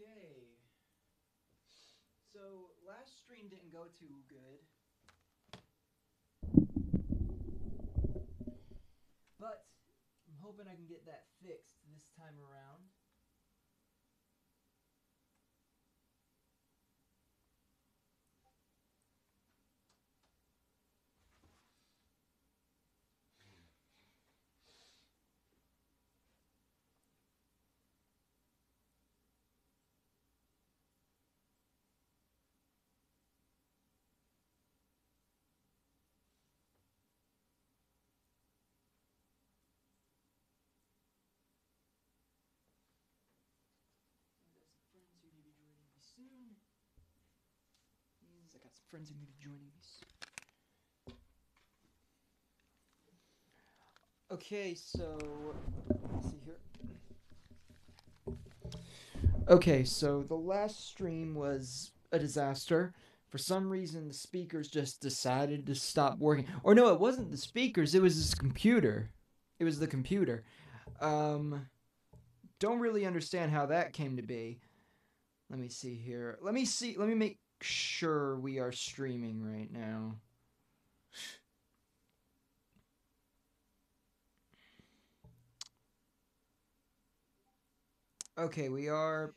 Okay. So last stream didn't go too good, but I'm hoping I can get that fixed this time around. I got some friends who may be joining me soon. Means I got some friends who may be joining me soon. Okay, so let's see here. Okay, so the last stream was a disaster. For some reason, the speakers just decided to stop working. Or no, it wasn't the speakers. It was this computer. It was the computer. Don't really understand how that came to be. Let me see here. Let me make sure we are streaming right now. Okay, we are.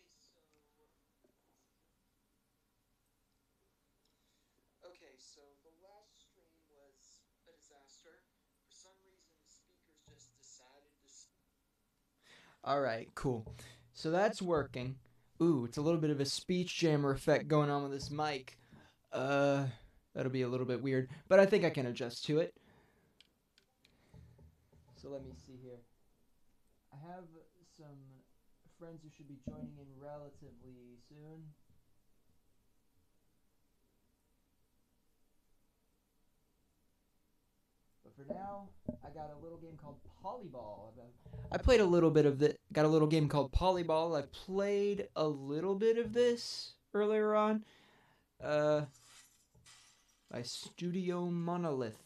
Okay, so the last stream was a disaster. For some reason, the speakers just decided to. Alright, cool. So that's working. Ooh, it's a little bit of a speech jammer effect going on with this mic. That'll be a little bit weird, but I think I can adjust to it. So let me see here. I have some friends who should be joining in relatively soon. But for now, I got a little game called Polyball. I played a little bit of it. Got a little game called Polyball. I played a little bit of this earlier on. By Studio Monolith.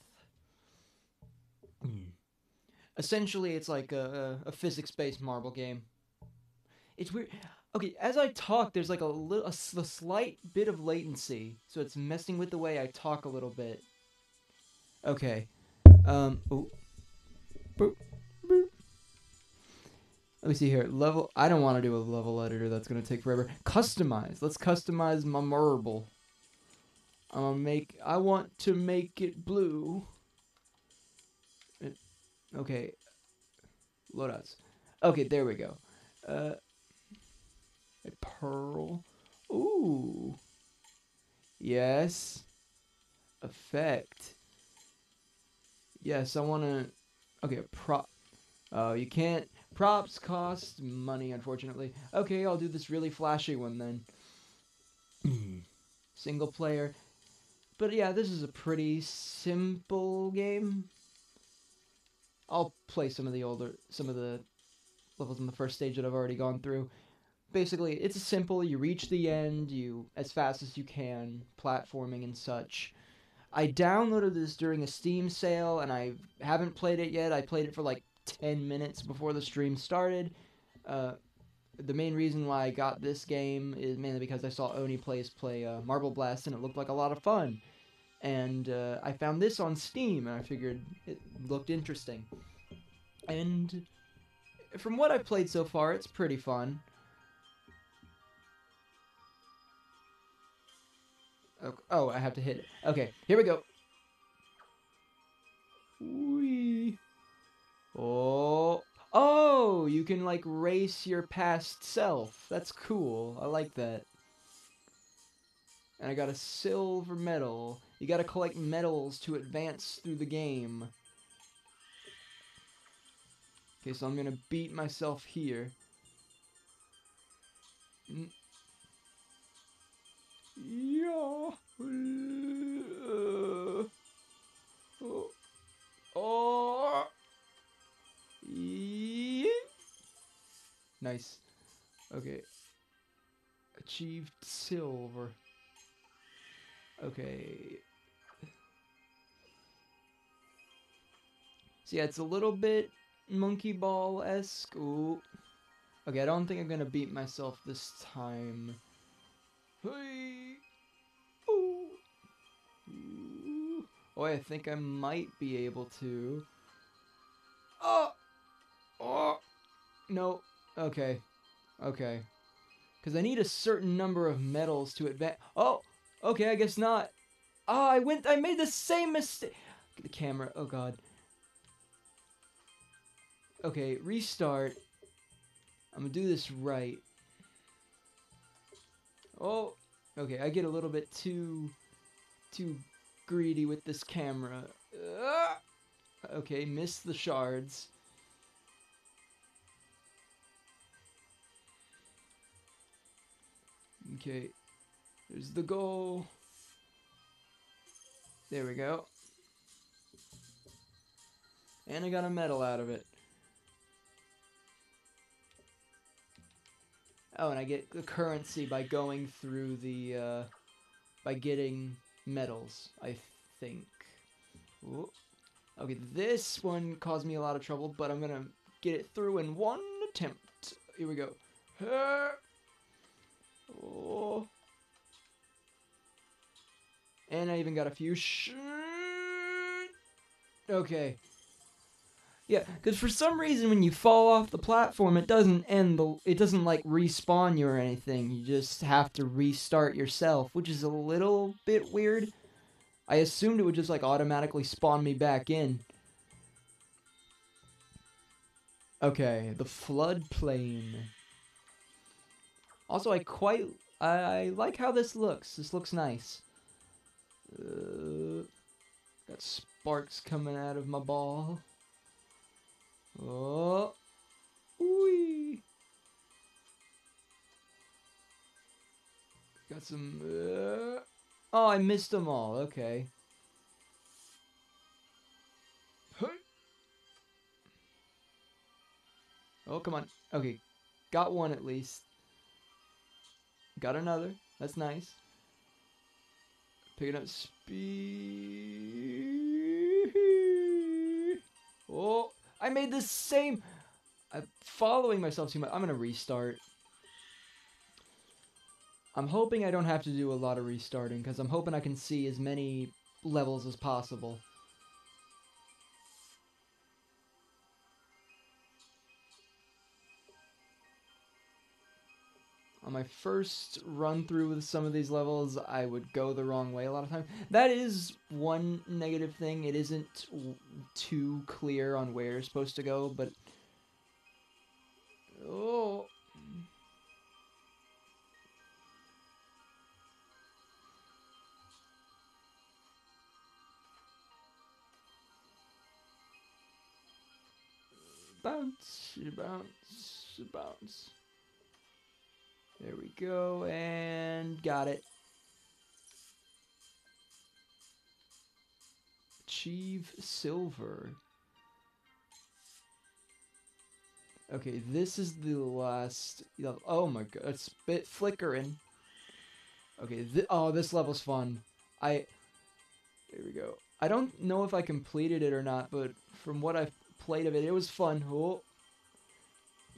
Essentially, it's like a physics-based marble game. It's weird. Okay, as I talk, there's like a slight bit of latency, so it's messing with the way I talk a little bit. Okay. Ooh. Boop. Boop. Let me see here. Level. I don't want to do a level editor. That's gonna take forever. Customize. Let's customize my marble. I want to make it blue. Okay. Loadouts. Okay, there we go. A pearl. Ooh. Yes. Effect. Yes, I want to. Okay, prop. Oh, you can't. Props cost money, unfortunately. Okay, I'll do this really flashy one then. Single player. But yeah, this is a pretty simple game. I'll play some of the levels in the first stage that I've already gone through. Basically, it's simple. You reach the end, as fast as you can, platforming and such. I downloaded this during a Steam sale, and I haven't played it yet. I played it for like 10 minutes before the stream started. The main reason why I got this game is mainly because I saw Oni play Marble Blast, and it looked like a lot of fun. And I found this on Steam, and I figured it looked interesting. And from what I've played so far, it's pretty fun. Oh, I have to hit it. Okay, here we go. Whee. Oh. Oh, you can, like, race your past self. That's cool. I like that. And I got a silver medal. You gotta collect medals to advance through the game. Okay, so I'm gonna beat myself here. Yeah. Oh. Yeah. Nice. Okay. Achieved silver. Okay. So yeah, it's a little bit Monkey Ball-esque. Ooh. Okay, I don't think I'm gonna beat myself this time. Hey! Ooh. Ooh. Oh, I think I might be able to. Oh! Oh! No. Okay. Okay. Because I need a certain number of medals to advance. Oh! Okay, I guess not. Oh, I made the same mistake. The camera. Oh, God. Okay, restart. I'm gonna do this right. Oh! Okay, I get a little bit too greedy with this camera. Okay, missed the shards. Okay, there's the goal. There we go. And I got a medal out of it. Oh, and I get the currency by going through the, by getting medals, I think. Ooh. Okay, this one caused me a lot of trouble, but I'm gonna get it through in one attempt. Here we go. Oh. And I even got a few Okay. Yeah, because for some reason when you fall off the platform, it doesn't it doesn't like respawn you or anything. You just have to restart yourself, which is a little bit weird. I assumed it would just like automatically spawn me back in. Okay, the floodplain. Also, I like how this looks. This looks nice. Got sparks coming out of my ball. Oh, wee. Got some. Oh, I missed them all. Okay. Oh, come on. Okay, got one at least. Got another. That's nice. Picking up speed. Oh, I made the same. I'm following myself too much. I'm gonna restart. I'm hoping I don't have to do a lot of restarting because I'm hoping I can see as many levels as possible. On my first run through with some of these levels, I would go the wrong way a lot of times. That is one negative thing. It isn't too clear on where you're supposed to go, but... Oh... Bounce, bounce, bounce. There we go, and got it. Achieve silver. Okay, this is the last level. Oh my god, it's a bit flickering. Okay, oh, this level's fun. There we go. I don't know if I completed it or not, but from what I've played of it, it was fun. Oh.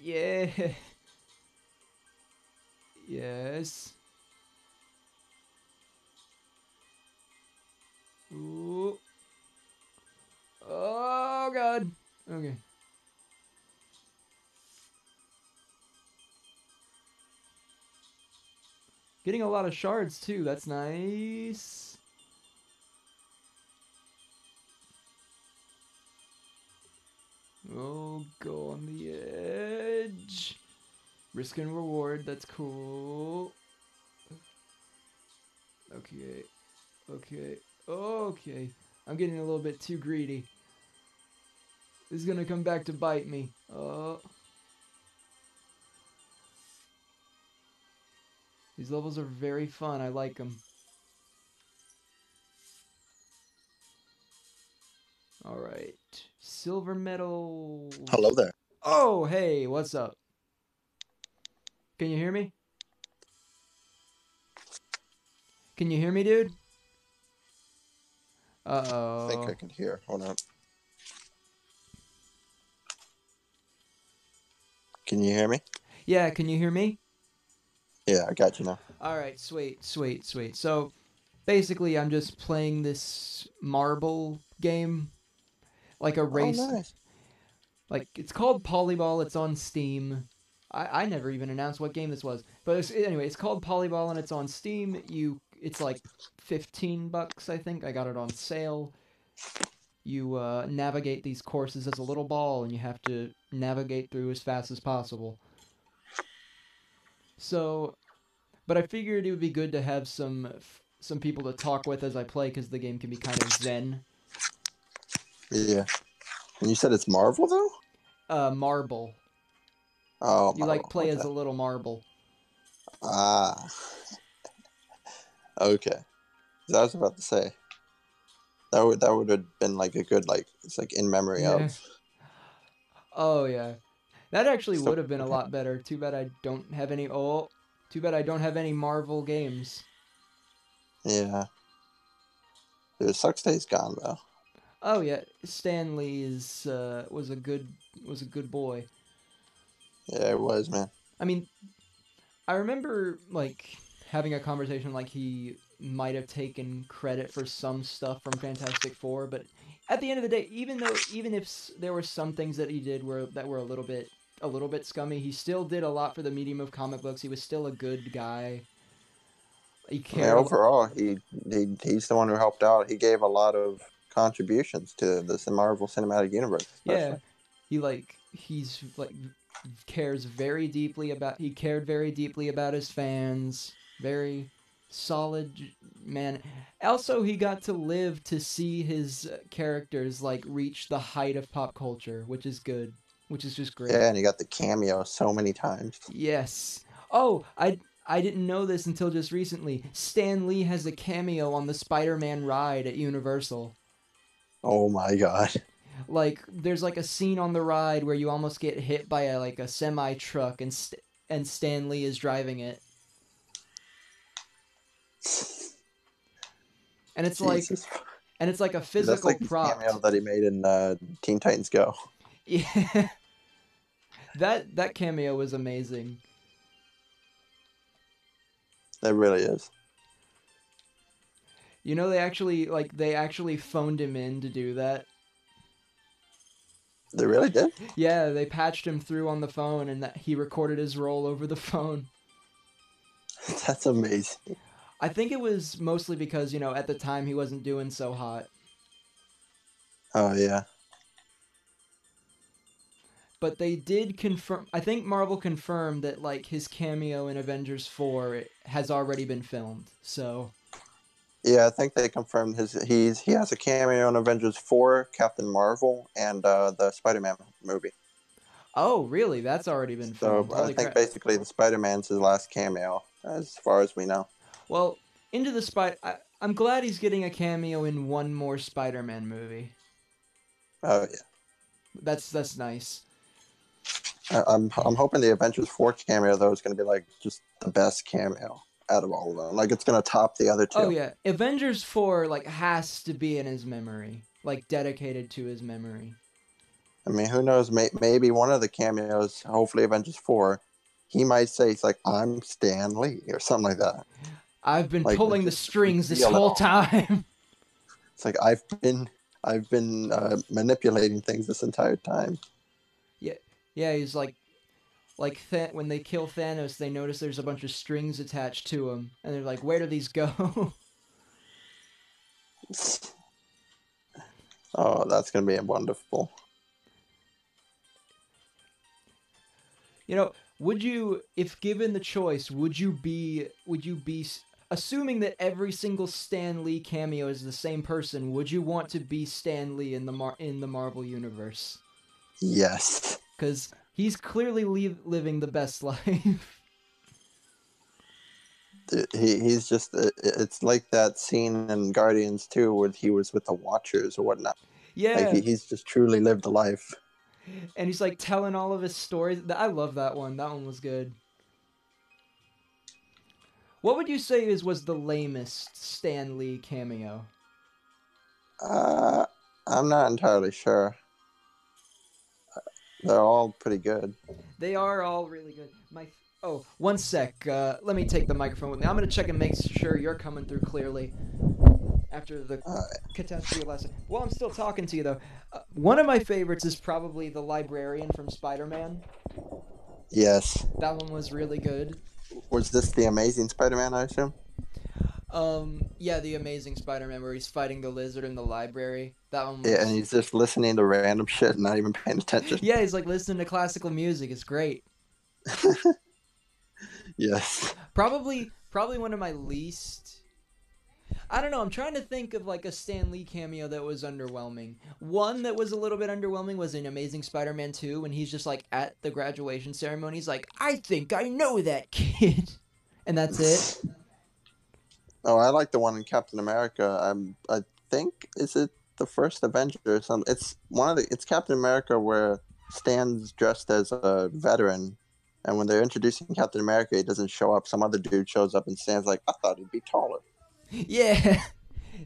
Yeah. Yes. Ooh. Oh god. Okay. Getting a lot of shards too. That's nice. Oh, go on the edge. Risk and reward. That's cool. Okay. Okay. Okay. I'm getting a little bit too greedy. This is gonna come back to bite me. Oh. These levels are very fun. I like them. Alright. Silver medal. Hello there. Oh, hey, what's up? Can you hear me? Can you hear me, dude? I think I Uh-oh. can hear. Hold on. Can you hear me? Yeah, can you hear me? Yeah, I got you now. All right, sweet, sweet, sweet. So basically, I'm just playing this marble game, like a Oh, race. nice. Like it's called Polyball. It's on Steam. I never even announced what game this was, but anyway, it's called Polyball and it's on Steam. It's like $15, I think. I got it on sale. You navigate these courses as a little ball, and you have to navigate through as fast as possible. So, but I figured it would be good to have some people to talk with as I play because the game can be kind of zen. Yeah. And you said it's Marvel though? Marble. Oh, You like Marvel. play as Okay. a little marble. Ah, okay. 'Cause I was about to say that would have been like a good like it's like in memory Yeah. of Oh yeah. That actually stuff. would have been a lot better. Too bad I don't have any Marvel games. Yeah. Dude, it sucks that he's gone though. Oh yeah, Stan Lee is was a good boy. Yeah, it was, man. I mean, I remember like having a conversation like he might have taken credit for some stuff from Fantastic Four, but at the end of the day, even if there were some things that he did that were a little bit scummy, he still did a lot for the medium of comic books. He was still a good guy. He I mean, cared a lot. overall, he's the one who helped out. He gave a lot of contributions to this Marvel Cinematic Universe, Yeah, especially. he's like he cared very deeply about his fans. Very solid man. Also, he got to live to see his characters like reach the height of pop culture, which is good, which is just great. Yeah, and he got the cameo so many times. Yes. Oh, I didn't know this until just recently. Stan Lee has a cameo on the Spider-Man ride at Universal. Oh my god. Like there's like a scene on the ride where you almost get hit by a semi truck and Stan Lee is driving it. And it's like Jesus. a Dude, that's physical like his prop. cameo that he made in Teen Titans Go. Yeah. That cameo was amazing. It really is. You know they actually phoned him in to do that. They really did? Yeah, they patched him through on the phone and that he recorded his role over the phone. That's amazing. I think it was mostly because, at the time he wasn't doing so hot. Oh yeah. But they did confirm. I think Marvel confirmed that like his cameo in Avengers 4 has already been filmed. So, Yeah, I think they confirmed he has a cameo in Avengers 4, Captain Marvel, and the Spider-Man movie. oh really? That's already been So filmed. I Holy think crap! basically the Spider-Man's his last cameo, as far as we know. Well, into the Spider. I'm glad he's getting a cameo in one more Spider-Man movie. Oh yeah. That's nice. I'm hoping the Avengers 4 cameo though is going to be like just the best cameo out of all of them. Like it's going to top the other Oh two. yeah, Avengers 4 like has to be in his memory, like dedicated to his memory. I mean, who knows? Maybe one of the cameos, hopefully Avengers 4, he might say it's like I'm Stan Lee or something like that. I've been Like pulling the just strings this reveal it whole all. time. It's like I've been manipulating things this entire time. Yeah, yeah. He's like when they kill Thanos, they notice there's a bunch of strings attached to him, and they're like, "Where do these go?" Oh, that's gonna be wonderful. Would you, if given the choice, assuming that every single Stan Lee cameo is the same person, would you want to be Stan Lee in the Marvel universe? Yes. Because he's clearly living the best life. He's just it's like that scene in Guardians 2 where he was with the Watchers or whatnot. Like Yeah, he's just truly lived a life. and he's like telling all of his stories. I love that one. That one was good. What would you say was the lamest Stan Lee cameo? Uh, I'm not entirely sure. They're all pretty good. They are all really good. Oh, one sec. Let me take the microphone with me. I'm gonna check and make sure you're coming through clearly after the Uh, catastrophe last. Well, I'm still talking to you though. One of my favorites is probably the librarian from Spider-Man. yes. That one was really good. Was this the Amazing Spider-Man? I assume. Yeah, the Amazing Spider-Man where he's fighting the lizard in the library. That one Yeah, and was. he's just listening to random shit and not even paying attention. Yeah, he's like listening to classical music. It's great. Yes. Probably one of my least. I don't know. I'm trying to think of like a Stan Lee cameo that was underwhelming. One that was a little bit underwhelming was in Amazing Spider-Man 2 when he's just like at the graduation ceremony. He's like, "I think I know that kid," and that's it. Oh, I like the one in Captain America. I think is it the first Avenger or something. It's it's Captain America where Stan's dressed as a veteran, and when they're introducing Captain America, he doesn't show up. Some other dude shows up, and Stan's like, "I thought he'd be taller." Yeah,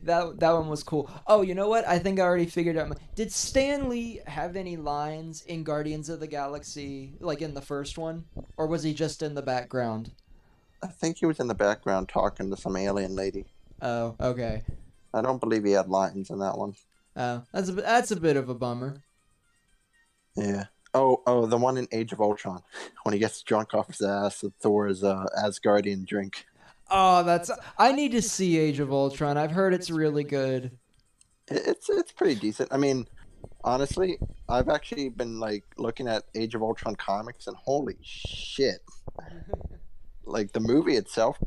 that one was cool. Oh, you know what? I think I already figured out. Did Stan Lee have any lines in Guardians of the Galaxy, like in the first one, or was he just in the background? I think he was in the background talking to some alien lady. Oh, okay. I don't believe he had lines in that one. Oh, that's a bit of a bummer. Yeah. Oh, the one in Age of Ultron when he gets drunk off his ass with Thor's Asgardian drink. Oh, that's. I need to see Age of Ultron. I've heard it's really good. It's pretty decent. I mean, honestly, I've actually been like looking at Age of Ultron comics, and holy shit! Like the movie itself,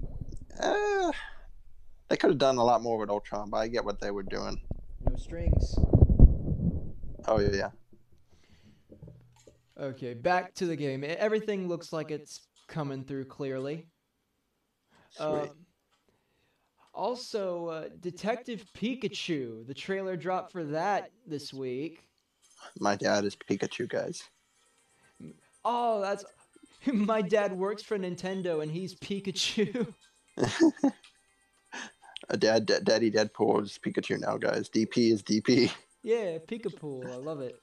eh, they could have done a lot more with Ultron, but I get what they were doing. No strings. Oh yeah, Okay, back to the game. Everything looks like it's coming through clearly. sweet. Also, Detective Pikachu. The trailer dropped for that this week. My dad is Pikachu, guys. Oh, that's. My dad works for Nintendo and he's Pikachu. Daddy Deadpool is Pikachu now, guys. DP is DP. Yeah, Pikapool. I love it.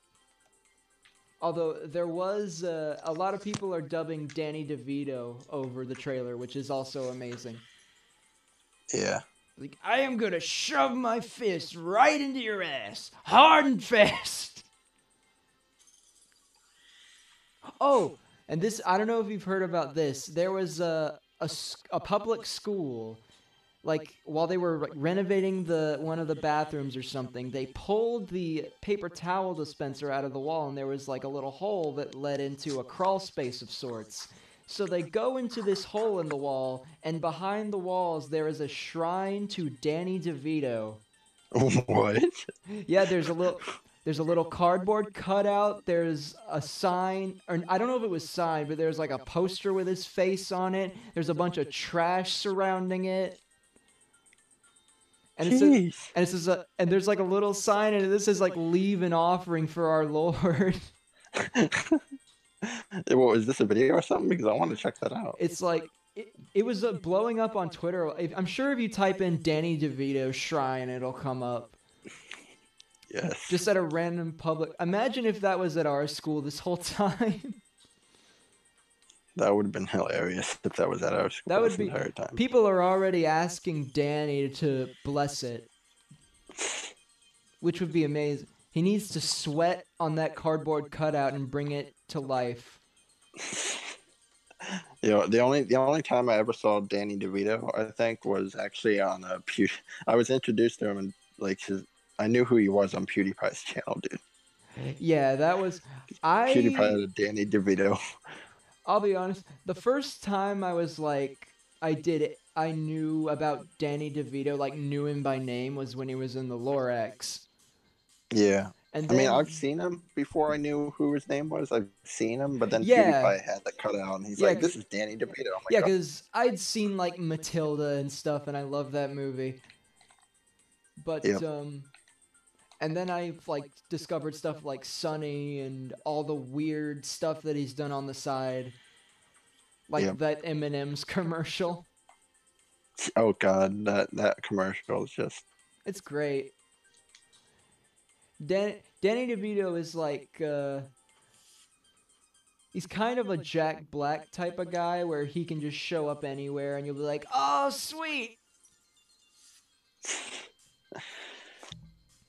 Although there was a lot of people are dubbing Danny DeVito over the trailer, which is also amazing. Yeah. Like, I am gonna shove my fist right into your ass, hard and fast. Oh, and this, I don't know if you've heard about this. There was a public school, like while they were renovating one of the bathrooms or something, they pulled the paper towel dispenser out of the wall, and there was like a little hole that led into a crawl space of sorts. So they go into this hole in the wall, and behind the walls there is a shrine to Danny DeVito. What? Yeah, there's a little cardboard cutout. There's a sign, or I don't know if it was signed, but there's like a poster with his face on it. There's a bunch of trash surrounding it. And and there's like a little sign, and this is like leave an offering for our Lord. What is this, a video or something? Because I want to check that out. It's like it was blowing up on Twitter. I'm sure if you type in Danny DeVito shrine, it'll come up. Yes. Just at a random public. Imagine if that was at our school this whole time. That would have been hilarious if that was at our school. That would this be. entire time. People are already asking Danny to bless it, which would be amazing. He needs to sweat on that cardboard cutout and bring it to life. You know, the only time I ever saw Danny DeVito, I think, was actually on a I was introduced to him, and like I knew who he was on PewDiePie's channel, dude. Yeah, that was PewDiePie had a Danny DeVito. I'll be honest. The first time I was like, I knew about Danny DeVito, like knew him by name, was when he was in the Lorax. Yeah. And I mean, then, I've seen him before I knew who his name was. I've seen him, but then Yeah. PewDiePie had the cutout, and he's Yeah, like, "This is Danny DeVito." I'm like, yeah, "Oh." because I'd seen like Matilda and stuff, and I love that movie. But Yep. And then I like discovered stuff like Sunny and all the weird stuff that he's done on the side, like Yep. that M&M's commercial. Oh God, that commercial is just. It's great. Danny DeVito is like He's kind of a Jack Black type of guy where he can just show up anywhere and you'll be like, oh, sweet.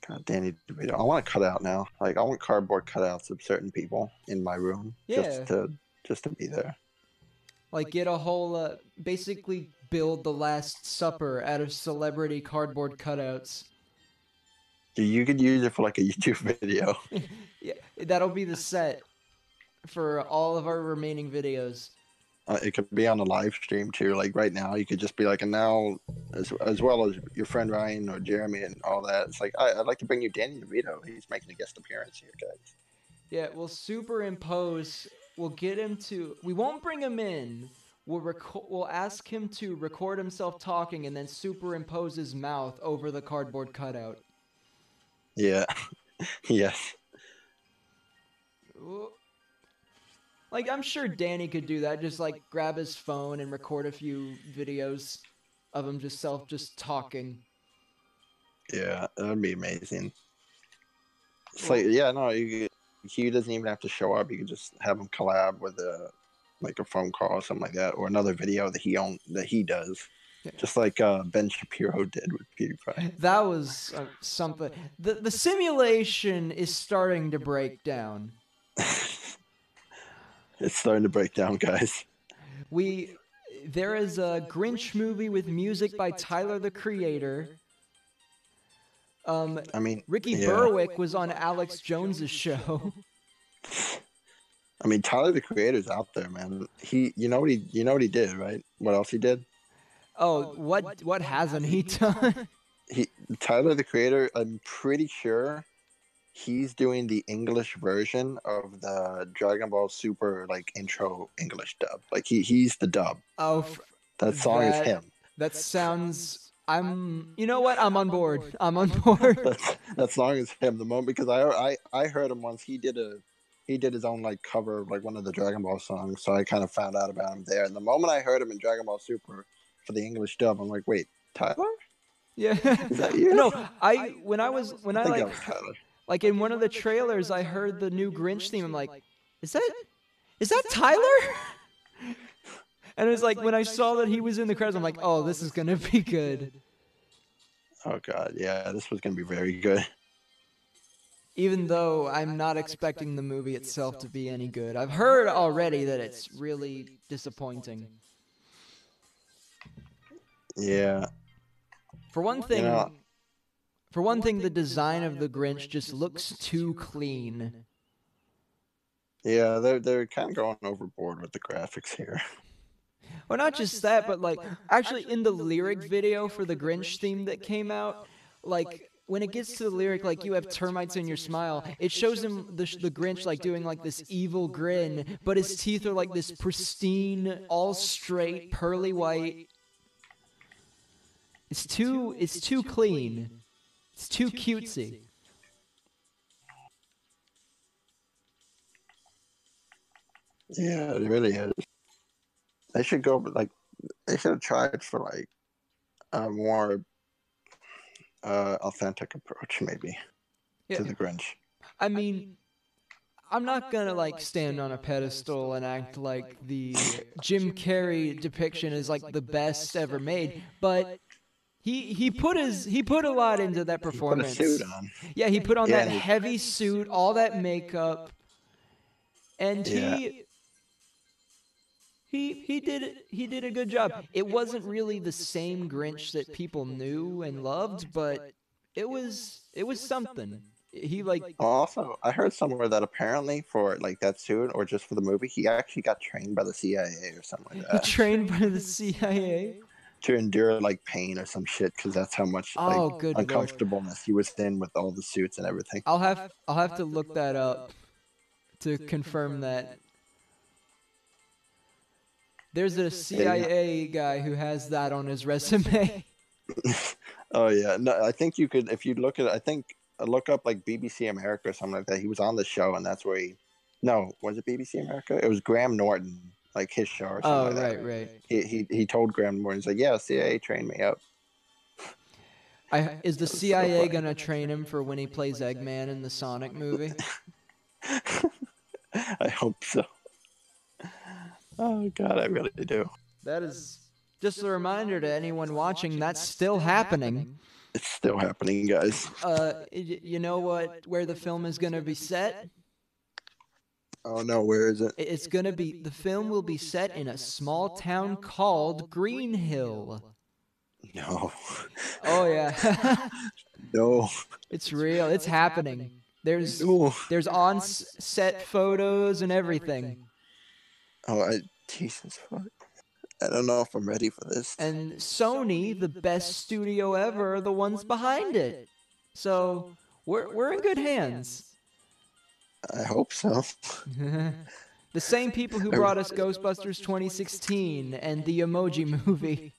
God, Danny DeVito. I want to cut out now. Like I want cardboard cutouts of certain people in my room Yeah. just to be there. Like get a whole, basically build the Last Supper out of celebrity cardboard cutouts. You could use it for like a YouTube video. Yeah, that'll be the set for all of our remaining videos. It could be on a live stream too. Like right now, you could just be like, and now, as well as your friend Ryan or Jeremy and all that. It's like I'd like to bring you Danny DeVito. He's making a guest appearance here, guys. Yeah, we'll superimpose. We'll get him to. We won't bring him in. We'll ask him to record himself talking and then superimpose his mouth over the cardboard cutout. Yeah. Yes. Like, I'm sure Danny could do that. Just, like, grab his phone and record a few videos of him just talking. Yeah, that would be amazing. It's like, yeah, no, he doesn't even have to show up. You could just have him collab with like a phone call or something like that, or another video that he does. Yeah. Just like Ben Shapiro did with PewDiePie. That was something. The simulation is starting to break down. It's starting to break down, guys. There is a Grinch movie with music by Tyler, the Creator. I mean, Ricky Berwick was on Alex Jones's show. I mean, Tyler, the Creator's out there, man. You know what he did, right? What else he did? Oh, what hasn't he done? Tyler, the Creator, I'm pretty sure he's doing the English version of the Dragon Ball Super like intro English dub. Like he's the dub. Oh, that song is him. That sounds. You know what? I'm on board. That song is him. The moment because I heard him once. He did his own like cover of like one of the Dragon Ball songs. So I kind of found out about him there. And the moment I heard him in Dragon Ball Super for the English dub, I'm like, wait, Tyler? Yeah. Is that you? No, when I like in one of the trailers, I heard the new Grinch theme. I'm like, is that Tyler? And it was like when I saw that he was in the credits, I'm like, oh, this is gonna be good. Oh god, yeah, this was gonna be very good. Even though I'm not expecting the movie itself to be any good, I've heard already that it's really disappointing. Yeah. For one thing, the design of the Grinch just looks too clean. Yeah, they're kind of going overboard with the graphics here. Well, not just that, but like actually in the lyric video for the Grinch theme that came out, like when it gets to the lyric, like you have termites in your smile, it shows him the Grinch like doing like this evil grin, but his teeth are like this pristine, all straight, pearly white. It's too clean. It's too cutesy. Yeah, it really is. They should go like they should have tried for like a more authentic approach, maybe, to the Grinch. I mean, I'm not gonna like stand on a pedestal and act like the Jim Carrey depiction is like the best ever made, but he put a lot into that performance. He put a suit on. Yeah, he put on that heavy suit, all that makeup, and he did a good job. It wasn't really the same Grinch that people knew and loved, but it was something. He like also I heard somewhere that apparently for like that suit or just for the movie he actually got trained by the CIA or something like that. He trained by the CIA to endure like pain or some shit because that's how much uncomfortableness he was in with all the suits and everything. I'll have to look that up to confirm that. There's a CIA guy who has that on his resume. Oh yeah, no, I think you could if you look up like BBC America or something like that. He was on the show, and that's where was it BBC America? It was Graham Norton, like his show or something like that. Right. He told Graham Norton, he's like, yeah, CIA trained me up. Is the CIA gonna train him for when he plays Eggman in the Sonic movie? I hope so. Oh God, I really do. That is just a reminder to anyone watching that's still happening. It's still happening, guys. You know where the film is gonna be set? Oh no, where is it? It's gonna be the film will be set in a small town called Green Hill. No. Oh yeah, No. it's real. It's happening. There's No. on-set photos and everything. Oh, Jesus fuck. I don't know if I'm ready for this. And Sony, the best studio ever, are the ones behind it. So we're in good hands. I hope so. The same people who brought us Ghostbusters 2016 and the Emoji Movie.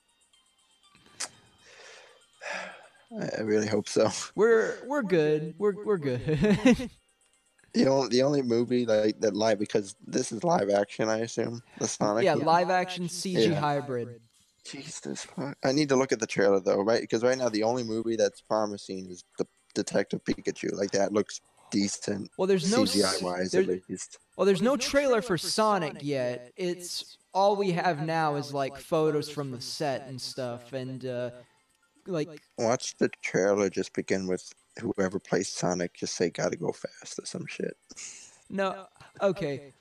I really hope so. We're good. We're good. The only movie that live, because this is live action, I assume, the Sonic. Yeah, movie? live action CG Yeah. hybrid. Jesus fuck. I need to look at the trailer though, right? Because right now the only movie that's promising is the Detective Pikachu. Like that looks decent. Well, there's no CGI wise at least. Well, there's no trailer for Sonic yet. It's all we have now is like photos from the set and stuff, and like Watch the trailer just begin with whoever plays Sonic just say gotta go fast or some shit. no, okay.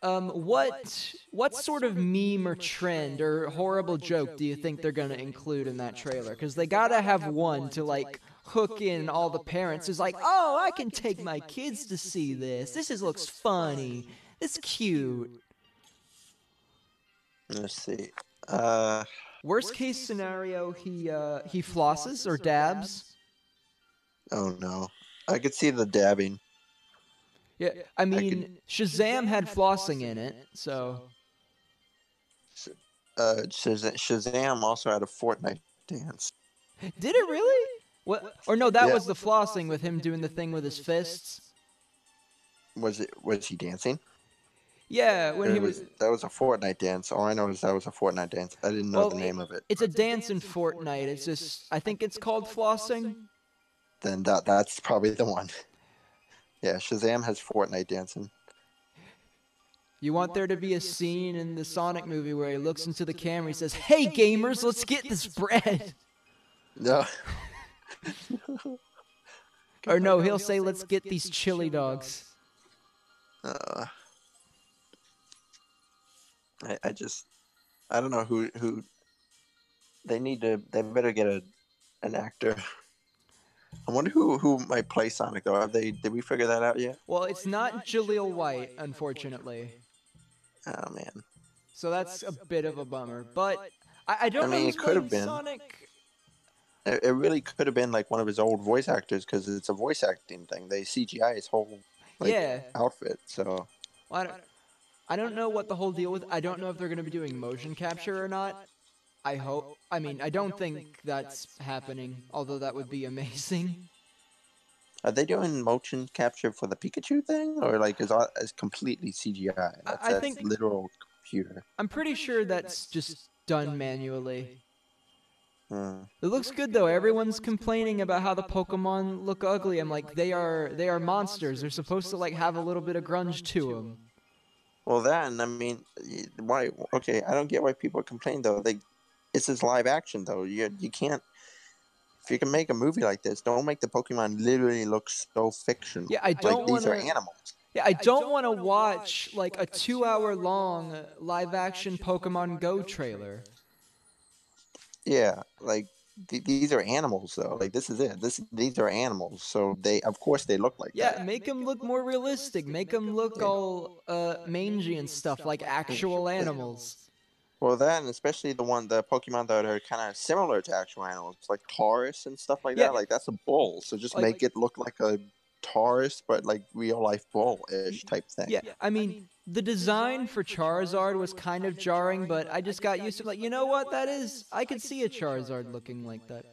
What sort of meme or trend or horrible joke do you think they're gonna include in that trailer? Because they gotta have one to like hook in all the parents. Is like, oh, I can take my kids to see this. This looks funny. It's cute. Let's see. Worst case scenario, he flosses or dabs. Oh no. I could see the dabbing. Yeah, I mean, Shazam had flossing in it, so. Shazam also had a Fortnite dance. Did it really? What? Or no, that Yeah. was the flossing with him doing the thing with his fists. Was he dancing? Yeah, when he was. That was a Fortnite dance. All I know is that was a Fortnite dance. I didn't know the name of it. It's a dance in Fortnite. It's just, I think it's called flossing. Then that's probably the one. Yeah, Shazam has Fortnite dancing. You want there to be a scene in the Sonic movie where he looks into the camera, he says, "Hey gamers, let's get this bread." No. Or no, he'll say, "Let's get these chili dogs." I don't know who they better get an actor. I wonder who might play Sonic though. Did we figure that out yet? Well, it's not Jaleel White, unfortunately. Oh man. So that's a bit of a bummer. But I don't know mean, who's it could have playing been. Sonic. It really could have been like one of his old voice actors because it's a voice acting thing. They CGI his whole outfit. So Well, I don't know what the whole deal with. I don't know if they're going to be doing motion capture or not. I hope. I mean, I don't think that's happening, although that would be amazing. are they doing motion capture for the Pikachu thing, or like is completely CGI? I think that's literal computer. I'm pretty sure that's just done manually. Hmm. It looks good though. Everyone's complaining about how the Pokemon look ugly. I'm like, they are monsters. They're supposed to like have a little bit of grunge to them. Well, then I mean, why? Okay, I don't get why people complain though. This is live action though. You can't. If you can make a movie like this, don't make the Pokemon literally look so fictional. Yeah, I don't these are wanna- animals. Yeah, I don't want to watch like a 2-hour long live action Pokemon Go trailer. Yeah, like these are animals though. Like this is it. These are animals, so of course they look like Yeah, that. make them look more realistic. Make them look all mangy and stuff like actual animals. Well, then especially the Pokemon that are kind of similar to actual animals, like Taurus and stuff like Yeah. that. Like that's a bull, so just make it look like a Taurus, but like real life bull-ish type thing. Yeah, I mean, the design for Charizard was kind of jarring, but I just got used to it. Like, you know what that is? I could see a Charizard looking like that.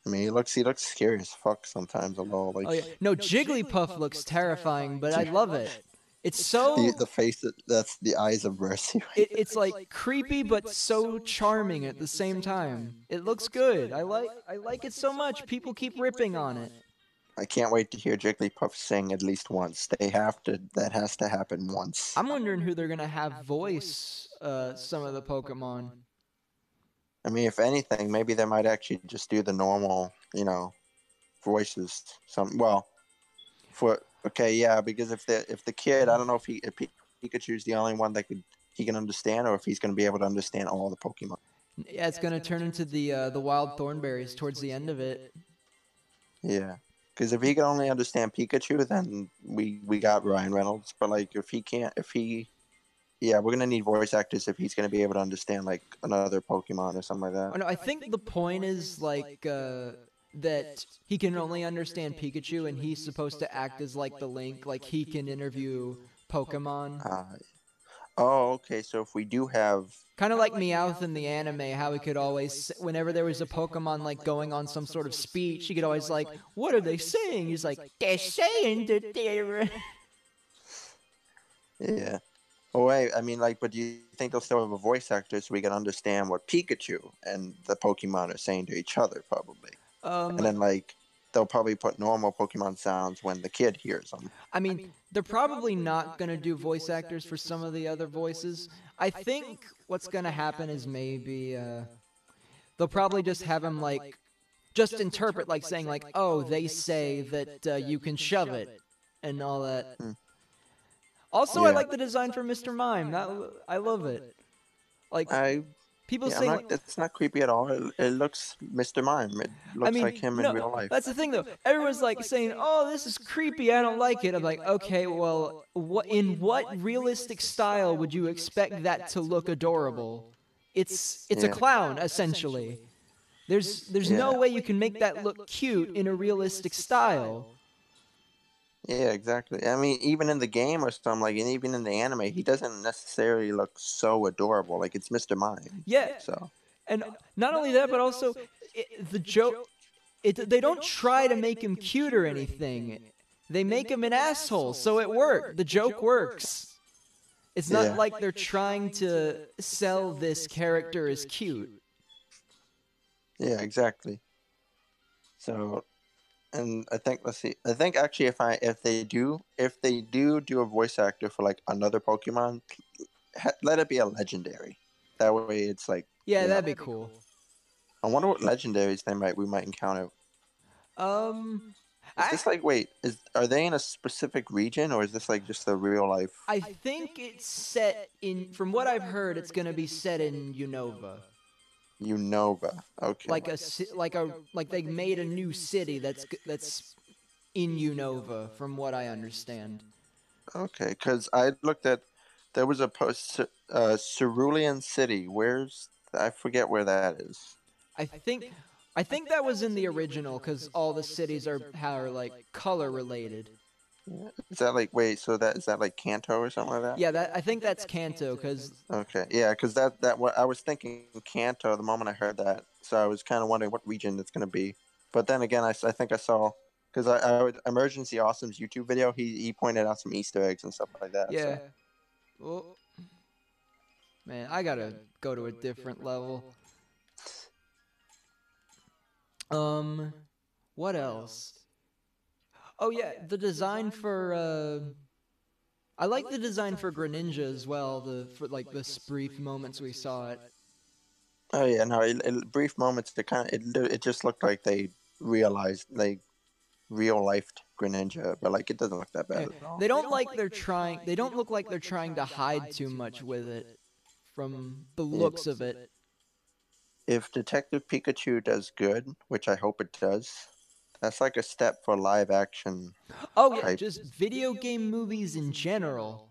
I mean, he looks scary as fuck sometimes. Although, like, Oh yeah, no, Jigglypuff looks terrifying, but I love it. It's so the face that's the eyes of mercy. it's like creepy but so charming at the same time. It looks good. I like it so much. People keep ripping on it. I can't wait to hear Jigglypuff sing at least once. They have to. That has to happen once. I'm wondering who they're gonna have voice some of the Pokemon. I mean, if anything, maybe they might actually just do the normal, voices. Yeah, because if the kid, I don't know if Pikachu's the only one that he can understand, or if he's going to be able to understand all the Pokemon. Yeah, it's gonna turn into the wild Thornberries towards the end of it. Yeah, because if he can only understand Pikachu, then we got Ryan Reynolds. But like, yeah, we're gonna need voice actors if he's gonna be able to understand like another Pokemon or something like that. Oh no, I think the point is like that he can only understand Pikachu, and he's supposed to act as like the link, like he can interview Pokemon. Oh, okay. So if we do have Kind of like Meowth in the anime, how he could always, whenever there was a Pokemon like going on some sort of speech, he could always like, "What are they saying?" He's like, "They're saying that they're." yeah. Oh wait, I mean, like, but do you think they'll still have a voice actor so we can understand what Pikachu and the Pokemon are saying to each other, probably? And then like they'll probably put normal Pokemon sounds when the kid hears them. I mean, they're probably not gonna do voice actors for some of the other voices. I think what's gonna happen is maybe they'll probably just have him like just interpret like saying like, "Oh, they say that you can shove it," and all that. Also, I Yeah. like the design for Mr. Mime. I love it. Like people I'm saying not. like, It's not creepy at all. It looks Mr. Mime. It I looks like mean, him in no, real life. that's the thing though. Everyone's like saying, "Oh, this is creepy. I don't like it." I'm like, okay, well, in what realistic style would you expect that to look adorable? It's a clown essentially. There's no way you can make that look cute in a realistic style. Yeah, exactly. I mean, even in the game or something, like, and even in the anime, he doesn't necessarily look so adorable. Like, it's Mr. Mime. Yeah, So. and not only that, but also the joke. They don't try to make him cute or anything. They make him an asshole, so it works. The joke works. It's not like they're trying to sell this character as cute. Yeah, exactly. So, and I think let's see. I think actually, if they do a voice actor for like another Pokemon, let it be a legendary. That way, it's like Yeah, that'd be cool. I wonder what legendaries we might encounter. Is this like are they in a specific region, or is this like just a real life? I think it's set in. From what I've heard, it's gonna be set in Unova. Unova. Okay. Like they made a new city that's in Unova, from what I understand. Okay, because I looked at there was a post Cerulean City. I forget where that is. I think that was in the original because all the cities are like color related. Yeah. Is that is that like Kanto or something like that? Yeah, I think that's Kanto because. Okay, yeah, because that what I was thinking Kanto the moment I heard that, so I was kind of wondering what region it's gonna be. But then again, I think I saw because Emergency Awesome's YouTube video, he pointed out some Easter eggs and stuff like that. Yeah. So. Well, man, I gotta go to a different level. What else? Oh yeah, the design for I like the design for Greninja as well. For like the brief moments we saw it. Oh yeah, no, brief moments. It just looked like they realized like real life Greninja, but like it doesn't look that bad at all. They don't like they're trying. They don't look like they're trying to hide too much with it, from the looks of it. If Detective Pikachu does good, which I hope it does, that's like a step for live action. Oh yeah, just video game movies in general.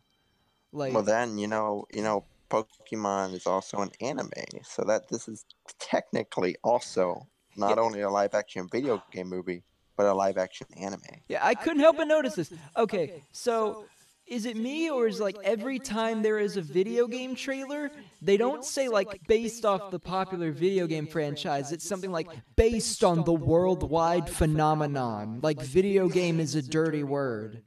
Like, well, then Pokemon is also an anime, so that this is technically also not only a live action video game movie, but a live action anime. Yeah, I couldn't help but notice this. Okay, so is it me, or is like every time there is a video game trailer, they don't say like based off the popular video game franchise. It's something like based on the worldwide phenomenon. Like video game is a dirty word.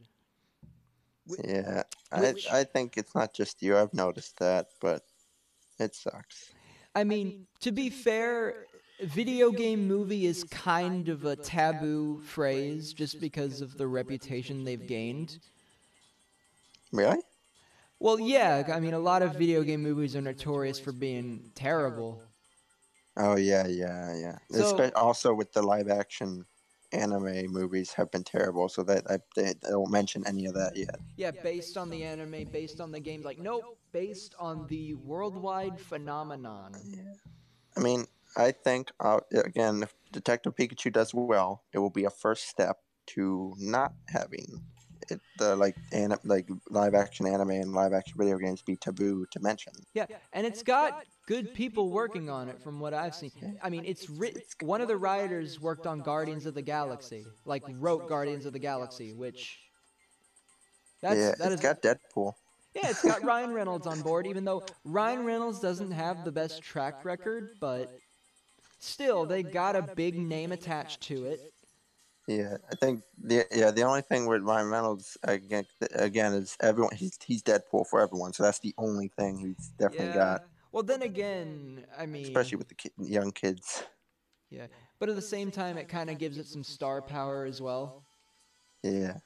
Yeah, I think it's not just you. I've noticed that, but it sucks. I mean, to be fair, video game movie is kind of a taboo phrase just because of the reputation they've gained. Really? Well, yeah, I mean, a lot of video game movies are notorious for being terrible. Oh yeah, yeah, yeah. So, Also with the live action anime movies have been terrible, so that they don't mention any of that yet. yeah, based on the anime, based on the games, like, nope, based on the worldwide phenomenon. Yeah. I mean, I think again, if Detective Pikachu does well, it will be a first step to not having the like live action anime and live action video games be taboo to mention. Yeah, and it's got good people working on it from what I've seen. I mean, one of the writers worked on Guardians of the Galaxy, like wrote Guardians of the Galaxy, which Yeah, that it's is got Deadpool. yeah, it's got Ryan Reynolds on board, even though Ryan Reynolds doesn't have the best track record, but still, they got a big name attached to it. Yeah, I think the only thing with Ryan Reynolds again is everyone he's Deadpool for everyone, so that's the only thing he's definitely Yeah. got, Well, then again, I especially mean, with the young kids. yeah. But at the same time, it kind of gives it some star power as well. Yeah.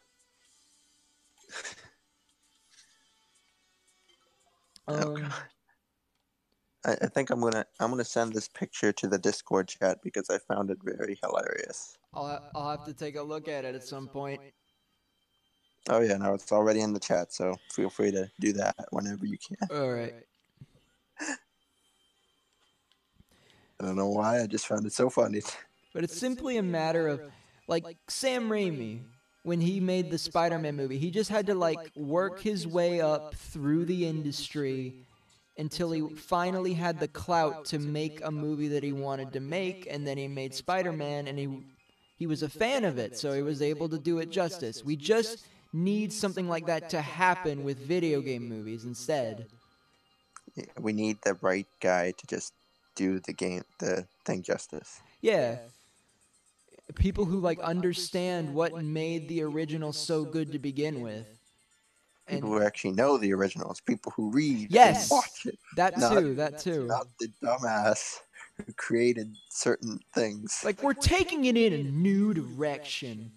Oh God. I think I'm gonna send this picture to the Discord chat because I found it very hilarious. I'll have to take a look at it at some point. Oh yeah, no, it's already in the chat, so feel free to do that whenever you can. All right. I don't know why, I just found it so funny. But it's simply a matter of, like, Sam Raimi, when he made the Spider-Man movie, he just had to, like, work his way up through the industry until he finally had the clout to make a movie that he wanted to make, and then he made Spider-Man, and he was a fan of it, so he was able to do it justice. We just need something like that to happen with video game movies instead. Yeah, we need the right guy to just do the thing justice. Yeah. People who, like, understand what made the original so good to begin with. People who actually know the originals, people who read Yes, and watch it. That too. Not the dumbass who created certain things. Like, we're taking it in a new direction.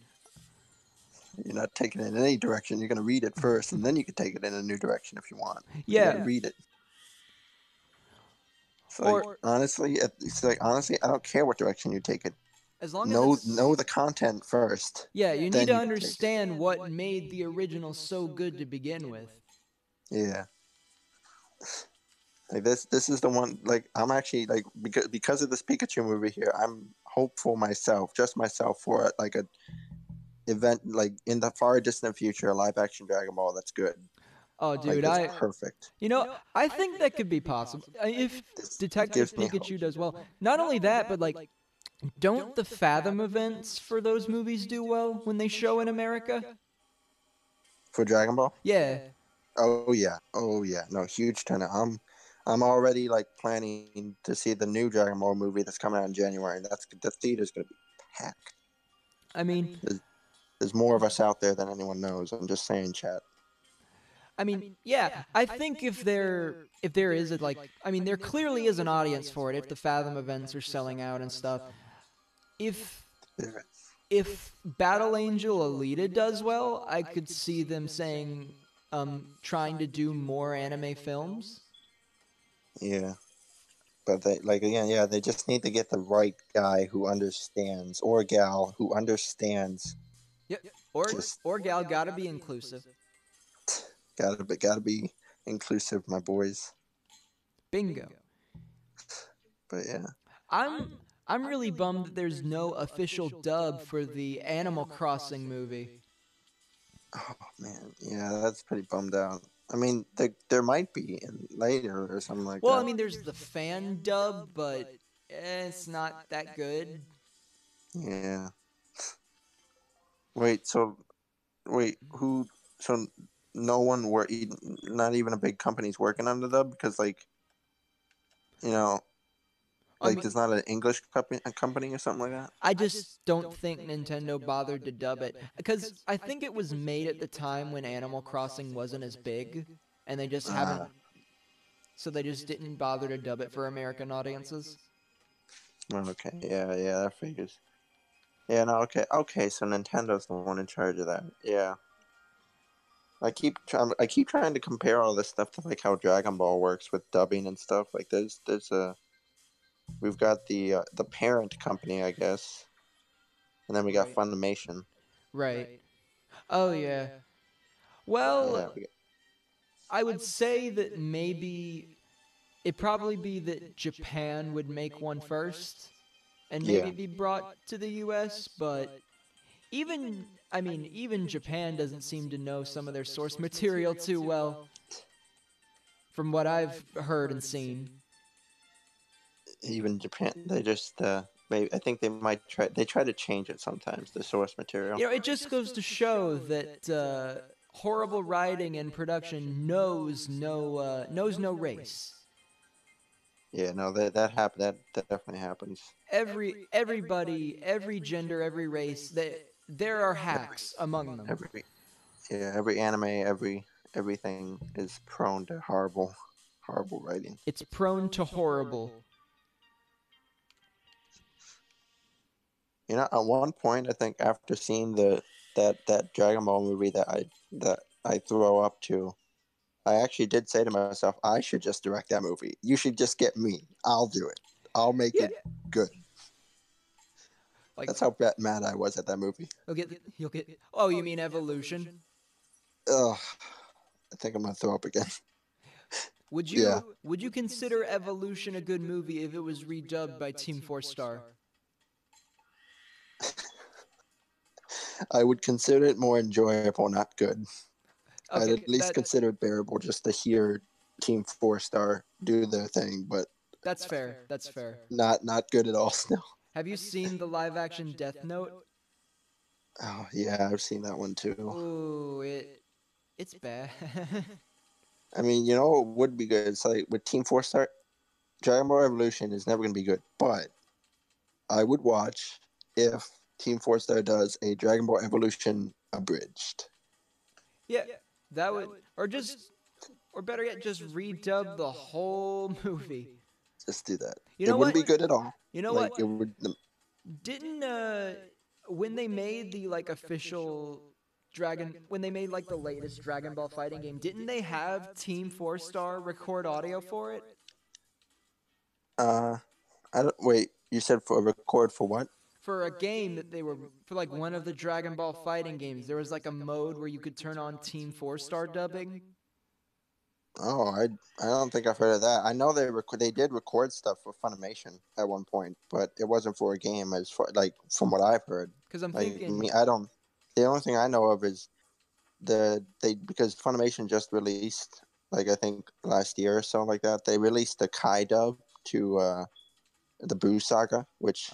You're not taking it in any direction. You're going to read it first, and then you can take it in a new direction if you want. Yeah. You got to read it. So honestly, I don't care what direction you take it. As long as know the content first. Yeah, you need to understand what made the original so good to begin with. Yeah. Like this is the one. Like I'm actually like because of this Pikachu movie here, I'm hopeful myself, just myself, for like a event like in the far distant future, a live action Dragon Ball that's good. Oh, dude, that's perfect. You know, I think that could be possible if Detective Pikachu does well. Not only that, but like, don't the Fathom events for those movies do well when they show in America? For Dragon Ball? Yeah. Oh yeah. No, huge turnout. I'm already like planning to see the new Dragon Ball movie that's coming out in January. The theater's gonna be packed. I mean, there's more of us out there than anyone knows. I'm just saying, chat. I mean, yeah, I think if there is a, like, I mean, there clearly is an audience for it if the Fathom events are selling out and stuff. If Battle Angel Alita does well, I could see them saying, trying to do more anime films. Yeah. But they just need to get the right guy who understands, or gal who understands. Yep. Or gal gotta be inclusive. Gotta be inclusive, my boys. Bingo. But yeah. I'm really bummed that there's no official dub for the Animal Crossing movie. Oh man, yeah, that's pretty bummed out. I mean, there might be later or something like that. Well, I mean, there's the fan dub, but it's not that good. Yeah. Who? So no one not even a big company's working on the dub because, like, you know, like there's not an English company or something like that. I just don't think Nintendo bothered to dub it because I think it was made at the time when Animal Crossing wasn't as big, and they just haven't. So they just didn't bother to dub it for American audiences. Okay, yeah, that figures. Yeah, no, okay. So Nintendo's the one in charge of that. Yeah, I keep trying to compare all this stuff to like how Dragon Ball works with dubbing and stuff. Like there's a we've got the parent company, I guess, and then we got Right. Funimation. Right. Oh yeah. Yeah, Well, I would say that maybe it'd probably be that Japan would make one first and yeah. maybe be brought to the US, but even Japan doesn't seem to know some of their source material too well from what I've heard and seen. Even Japan, they just maybe I think they might try. They try to change it sometimes. The source material. It just goes to show that horrible writing and production knows no race. Yeah, no, that happen. That definitely happens. Everybody, every gender, every race, there are hacks among them. Every anime, everything is prone to horrible writing. It's prone to horrible. You know, at one point, I think after seeing that Dragon Ball movie that I throw up to, I actually did say to myself, I should just direct that movie. You should just get me. I'll do it. I'll make Yeah. it good. Like That's how mad I was at that movie. you'll get. Oh, you mean Evolution? Ugh, I think I'm gonna throw up again. Would Yeah. you consider Evolution a good movie if it was redubbed by Team 4 Star? I would consider it more enjoyable, not good. I'd Okay, at least consider it bearable just to hear Team 4 Star do their thing, but that's fair. That's fair. not good at all still. Have you seen the live action Death Note? Oh yeah, I've seen that one too. Ooh, it's bad. I mean, you know what would be good? It's like with Team 4 Star, Dragon Ball Evolution is never gonna be good, but I would watch if Team 4 Star does a Dragon Ball Evolution abridged. Yeah, that would, or better yet, just redub the whole movie. Just do that. You It know wouldn't what? be good at all. You know Like what? it would. Didn't when they made the like official when they made like the latest Dragon Ball fighting game, didn't they have Team 4 Star record audio for it? I don't wait. You said for a record for what? For a game that they were for like one of the Dragon Ball fighting games, there was like a mode where you could turn on Team 4 Star dubbing. Oh, I don't think I've heard of that. I know they did record stuff for Funimation at one point, but it wasn't for a game. As far like from what I've heard, Because I'm like thinking, me, I don't. The only thing I know of is because Funimation just released like I think last year or so like that they released the Kai dub to the Boo Saga, which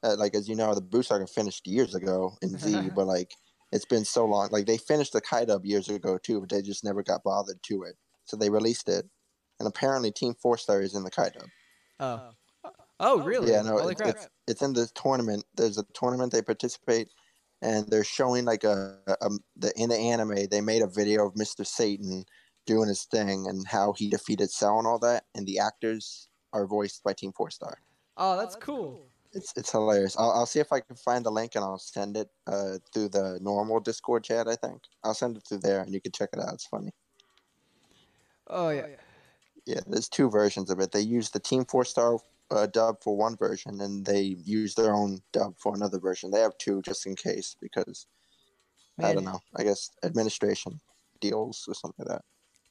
like as you know the Boo Saga finished years ago in Z, but like it's been so long. Like they finished the Kai dub years ago too, but they just never got bothered to it. So they released it, and apparently Team 4 Star is in the Kai dub. oh really? Yeah, no, Holy crap! it's in the tournament. There's a tournament they participate, and they're showing like in the anime they made a video of Mr. Satan doing his thing and how he defeated Cell and all that, and the actors are voiced by Team 4 Star. Oh, that's cool. It's hilarious. I'll see if I can find the link and I'll send it through the normal Discord chat. I think I'll send it through there and you can check it out. It's funny. Oh yeah. Yeah, there's two versions of it. They use the Team 4 Star dub for one version, and they use their own dub for another version. They have two just in case because I don't know. I guess administration deals or something like that.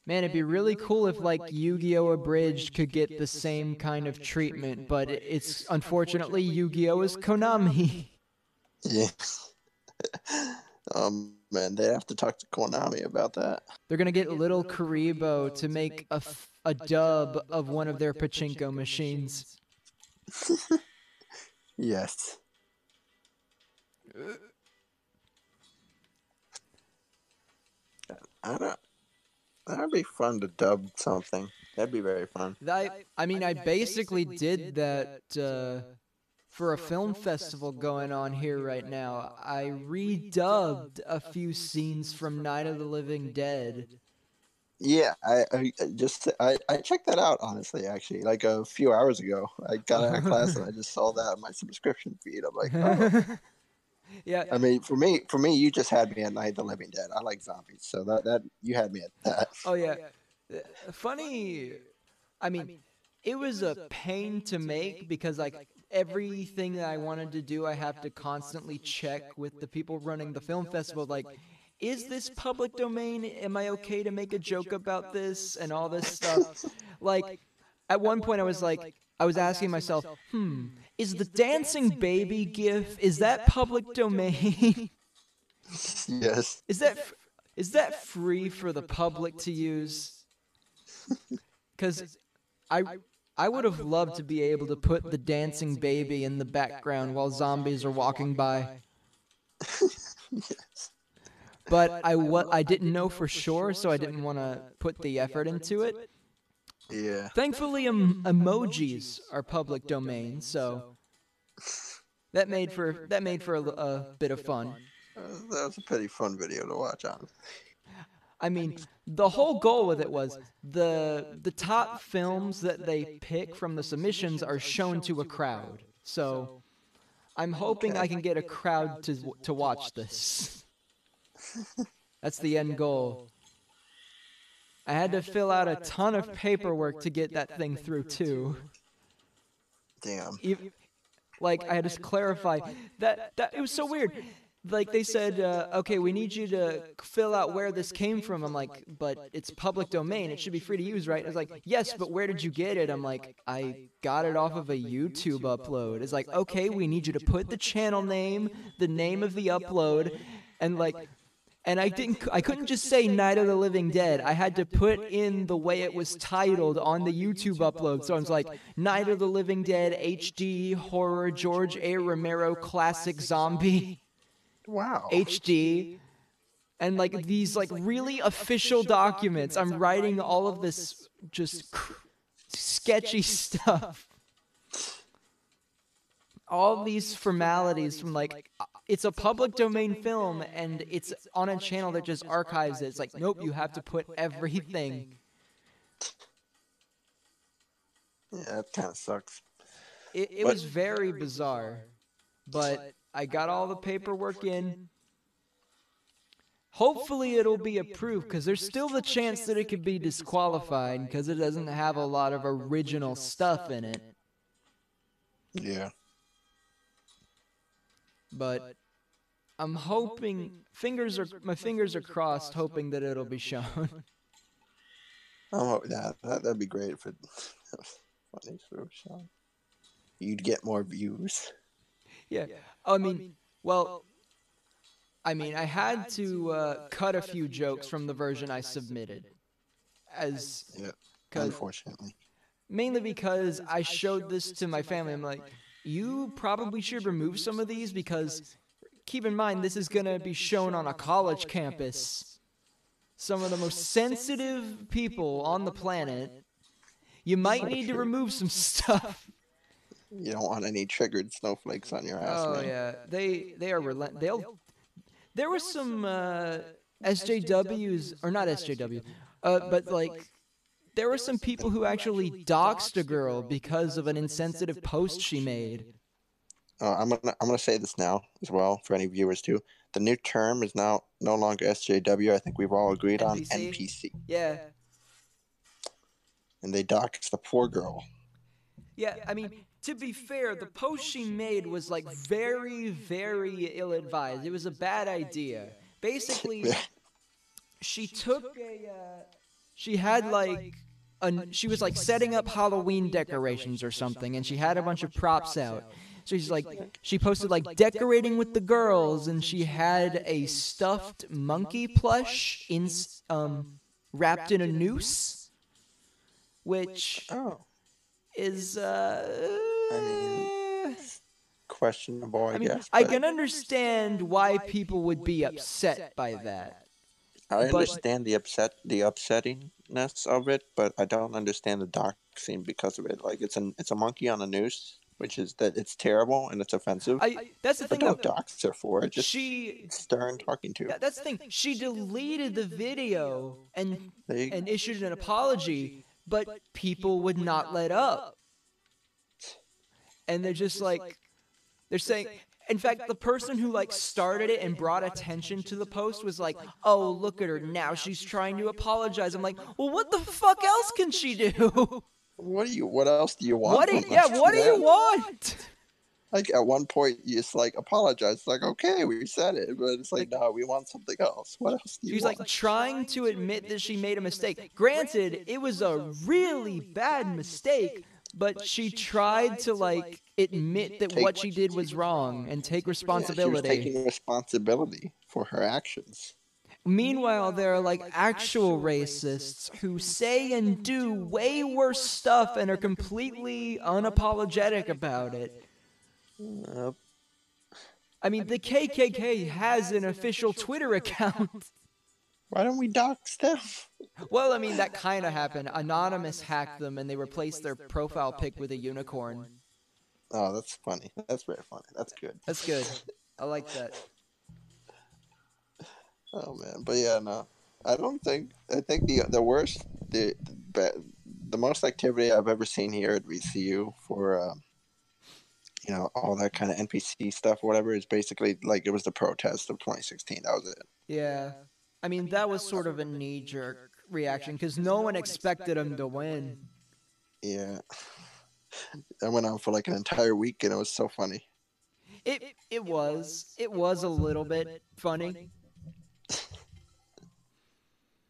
Man, it'd be really cool if like Yu-Gi-Oh! Abridged could get the same kind of treatment, but it's unfortunately Yu-Gi-Oh! Is Konami. Yeah. Man, they have to talk to Konami about that. They're gonna get Little Karibo to make a dub of one of their pachinko machines. Yes. I don't. That'd be fun to dub something. That'd be very fun. I basically did that for a film festival going on here right now. I redubbed a few scenes from Night of the Living Dead. Yeah, I checked that out honestly. Actually, like a few hours ago, I got out of class and I just saw that on my subscription feed. I'm like, oh. Yeah. I mean, for me, you just had me at Night of the Living Dead. I like zombies, so that you had me at that. Oh yeah. Funny. I mean, it was a pain to make because like everything that I wanted to do, I have to constantly check with the people running the film festival. Like, is this public domain? Am I okay to make a joke about this and all this stuff? Like, at one point, I was asking myself, is the dancing baby gif, is that public domain? Yes. is that is that free for the public to use? Because I I would have loved to be able to put the dancing baby in the background while zombies are walking by. Yes. But I didn't know for sure, so I didn't want to put the effort into it. Yeah. Thankfully, emojis are public domain, so that made for a bit of fun. That was a pretty fun video to watch on. I mean, the whole goal with it was the top films that they pick from the submissions are shown to a crowd. So I'm hoping I can get a crowd to watch this. That's the end goal. I had to fill out a ton of paperwork to get that thing through too. Damn. Like I had to clarify that it was so weird. Like they said, okay, we need you to fill out where this came from. I'm like, but it's public domain. It should be free to use, right? It's like, yes, but where did you get it? I'm like, I got it off of a YouTube upload. It's like, okay, we need you to put the channel name, the name of the upload, and like, and I couldn't just say Night of the Living Dead. I had to put in the way it was titled on the YouTube upload. So I was like, Night of the Living Dead HD horror George A. Romero classic zombie. Wow. HD, and like these like really official documents. I'm writing all of this just sketchy stuff. All these formalities from like it's a public domain film and it's on a channel that just archives it. It's like, nope, you have to put everything. Yeah, that kind of sucks. It was very bizarre, but I got all the paperwork in. Hopefully it'll be approved because there's still the chance that it could be disqualified because it doesn't have a lot of original stuff in it. Yeah. But I'm hoping my fingers are crossed hoping that it'll be shown. Oh, yeah, that'd be great if it was funny if it was shown. You'd get more views. Yeah. I mean, well, I had to cut a few jokes from the version I submitted, Yeah, unfortunately. Mainly because I showed this to my family. I'm like, you probably should remove some of these because, keep in mind, this is gonna be shown on a college campus. Some of the most sensitive people on the planet. You might need to remove some stuff. You don't want any triggered snowflakes on your ass, man. Oh yeah, they are relentless. There were some SJWs or not SJW, but like there were some people who actually doxed a girl because of an insensitive post she made. I'm gonna say this now as well for any viewers too. The new term is now no longer SJW. I think we've all agreed on NPC. Yeah. And they doxed the poor girl. Yeah, I mean, to be fair, the post she made was like very, very ill-advised. It was a bad idea. Basically, she took she had like she was like setting up Halloween decorations or something, and she had a bunch of props out. So she posted like decorating with the girls, and she had a stuffed monkey plush wrapped in a noose, which is questionable, I guess. I can understand why people would be upset by that. I understand the upsettingness of it, but I don't understand the doxing because of it. Like it's a monkey on a noose. which is that it's terrible and it's offensive. That's the But thing, don't though. dox her for it. Just She stern talking to. That's the thing. She deleted the video and They, issued an apology, but people would not let up. And they're just like, they're saying, in fact, the person who like started it and brought attention to the post was like, oh, look at her now, she's trying to apologize. I'm like, well, what the fuck else can she do? what else do you want? What do you want? Like at one point you just like apologize. It's like, okay, we said it, but it's like, no, we want something else. What else do you She's want? like trying to admit that she made a mistake. Granted, it was a really bad mistake, but she tried to like admit that what she did was wrong and take responsibility. Yeah, she was taking responsibility for her actions. Meanwhile, there are like actual racists who say and do way worse stuff and are completely unapologetic about it. I mean, the KKK has an official Twitter account. Why don't we dox them? Well, I mean, that kind of happened. Anonymous hacked them and they replaced their profile pic with a unicorn. Oh, that's funny. That's very funny. That's good. That's good. I like that. Oh man, but yeah, no, I think the worst, the most activity I've ever seen here at VCU for all that kind of NPC stuff or whatever is basically like it was the protest of 2016. That was it. Yeah, I mean that was sort of a knee-jerk reaction because no one expected him to win. Yeah, I went on for like an entire week and it was so funny. It was a little bit funny.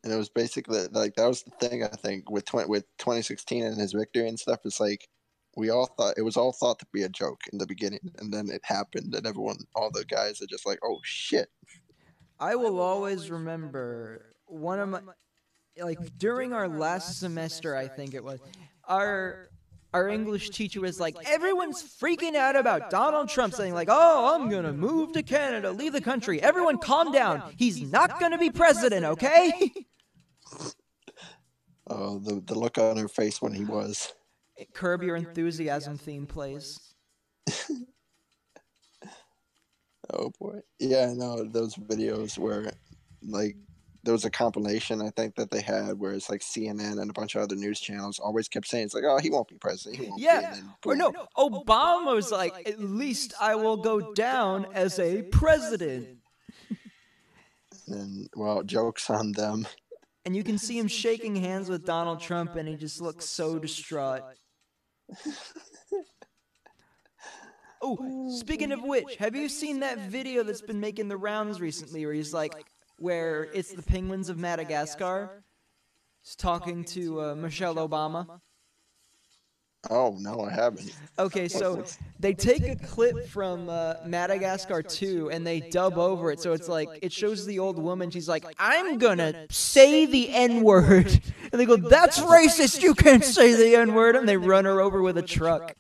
And it was basically like that was the thing I think with 2016 and his victory and stuff. It's like we all thought it was all thought to be a joke in the beginning, and then it happened, and all the guys are just like, "Oh shit!" I will always remember one of my during our last semester, I think it was our English teacher was like, everyone's freaking out about Donald Trump saying like, oh, I'm gonna move to Canada, leave the country. Everyone calm down. He's not gonna be president, okay? Oh, the look on her face when he was. Curb Your Enthusiasm theme plays. Oh boy. Yeah, no, those videos where like there was a compilation I think that they had where it's like CNN and a bunch of other news channels always kept saying it's like, oh, he won't be president. He won't be. Or no, Obama was like, at least I will go down as a president. And well, joke's on them. And you can see him shaking hands with Donald Trump and he just looks so distraught. Oh, speaking of which, have you seen that video that's been making the rounds recently where he's like, where it's the penguins of Madagascar? He's talking to Michelle Obama. Oh, no, I haven't. Okay, so they take a clip from Madagascar 2 and they dub over it. So it's like, it shows the old woman. She's like, I'm gonna say the N-word. And they go, that's racist. You can't say the N-word. And they run her over with a truck.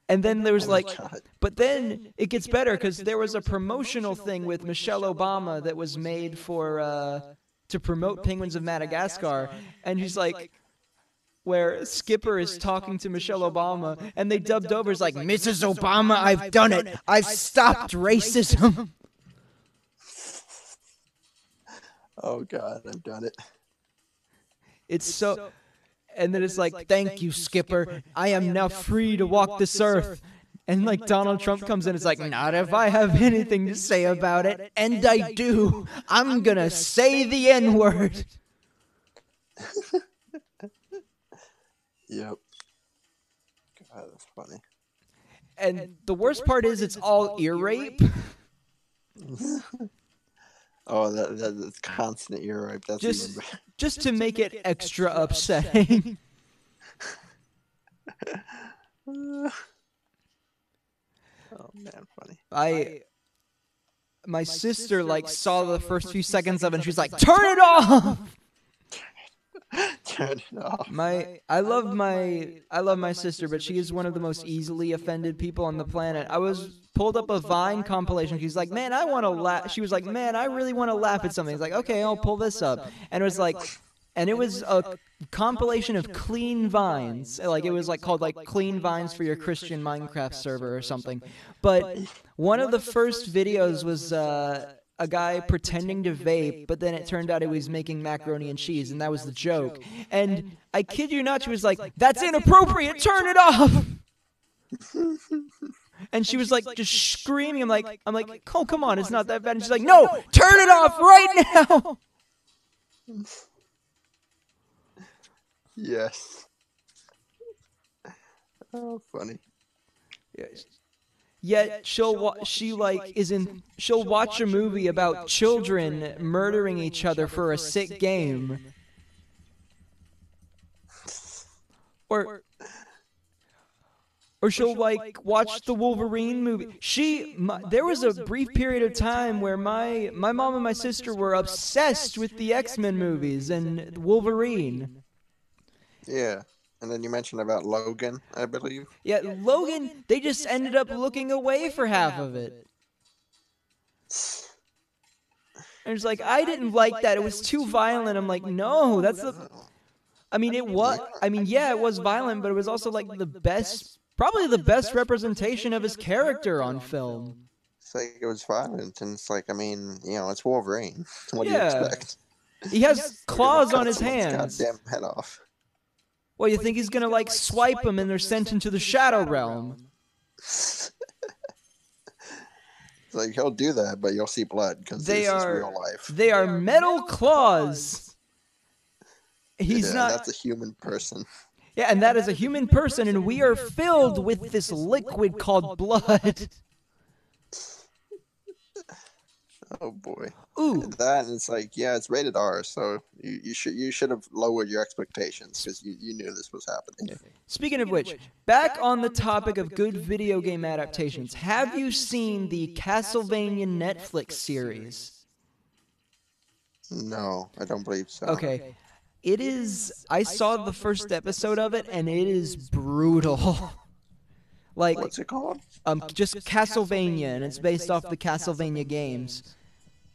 And then there was like, but then it gets better because there was a promotional thing with Michelle Obama that was made for, to promote Penguins of Madagascar. And she's like, where Skipper is talking to Michelle Obama, and they dubbed over as like, Mrs. Obama, I've done it. I've stopped racism. Oh, God, I've done it. It's so... And then it's like, thank you, Skipper. I am now free to walk this earth. And like Donald Trump comes in, it's like, not if I have anything to say about it. And I do. I'm gonna say the N-word. Yep. God, that's funny. And the worst part is it's all ear rape. Oh, that's constant ear rape. That's just to make it extra upsetting. Oh man, funny. My sister like saw the first few seconds of it and she was like, turn it off. Turn it off. I love my sister, but she is one of the most easily offended people on the planet. I pulled up a Vine compilation. She's like, man, I want to laugh. She was like, man, I really want to laugh at something. It's like, okay, I'll pull this up. And it was like, and it was a compilation of clean vines. Like it was like called like clean vines for your Christian Minecraft server or something. But one of the first videos was a guy pretending to vape, but then it turned out he was making macaroni and cheese, and that was the joke. And I kid you not, she was like, "That's inappropriate, turn it off!" And she was like just screaming. I'm like, "Oh, come on, it's not that bad." And she's like, "No, turn it off right now!" Yes. Oh, funny. Yes. Yet she'll watch a movie about children murdering each other for a sick game, or she'll like watch the Wolverine movie. There was a brief period of time where my mom and my sister were obsessed with the X-Men movies and Wolverine. Yeah. And then you mentioned about Logan, I believe. Yeah, Logan, they just ended up looking away for half of it. And it's like, I didn't like that. It was too violent. I'm like, no, that's the... I mean, it was... I mean, yeah, it was violent, but it was also like probably the best representation of his character on film. It's like it was violent, and it's like, I mean, it's Wolverine. What do you expect? He has claws on his hands. Goddamn head off. Well, you think he's gonna like swipe them and they're sent into the Shadow Realm? It's like he'll do that, but you'll see blood because this is real life. They are metal claws. He's not. That's a human person. Yeah, and that is a human person, and we are filled with this liquid called blood. Oh boy. Ooh. That, and it's like, yeah, it's rated R, so you should have lowered your expectations because you knew this was happening. Speaking of which, back on the topic of good video game adaptations, have you seen the Castlevania Netflix series? No, I don't believe so. Okay. It is... I saw the first episode of it, and it is brutal. Like, what's it called? Just Castlevania, and it's based off the Castlevania games.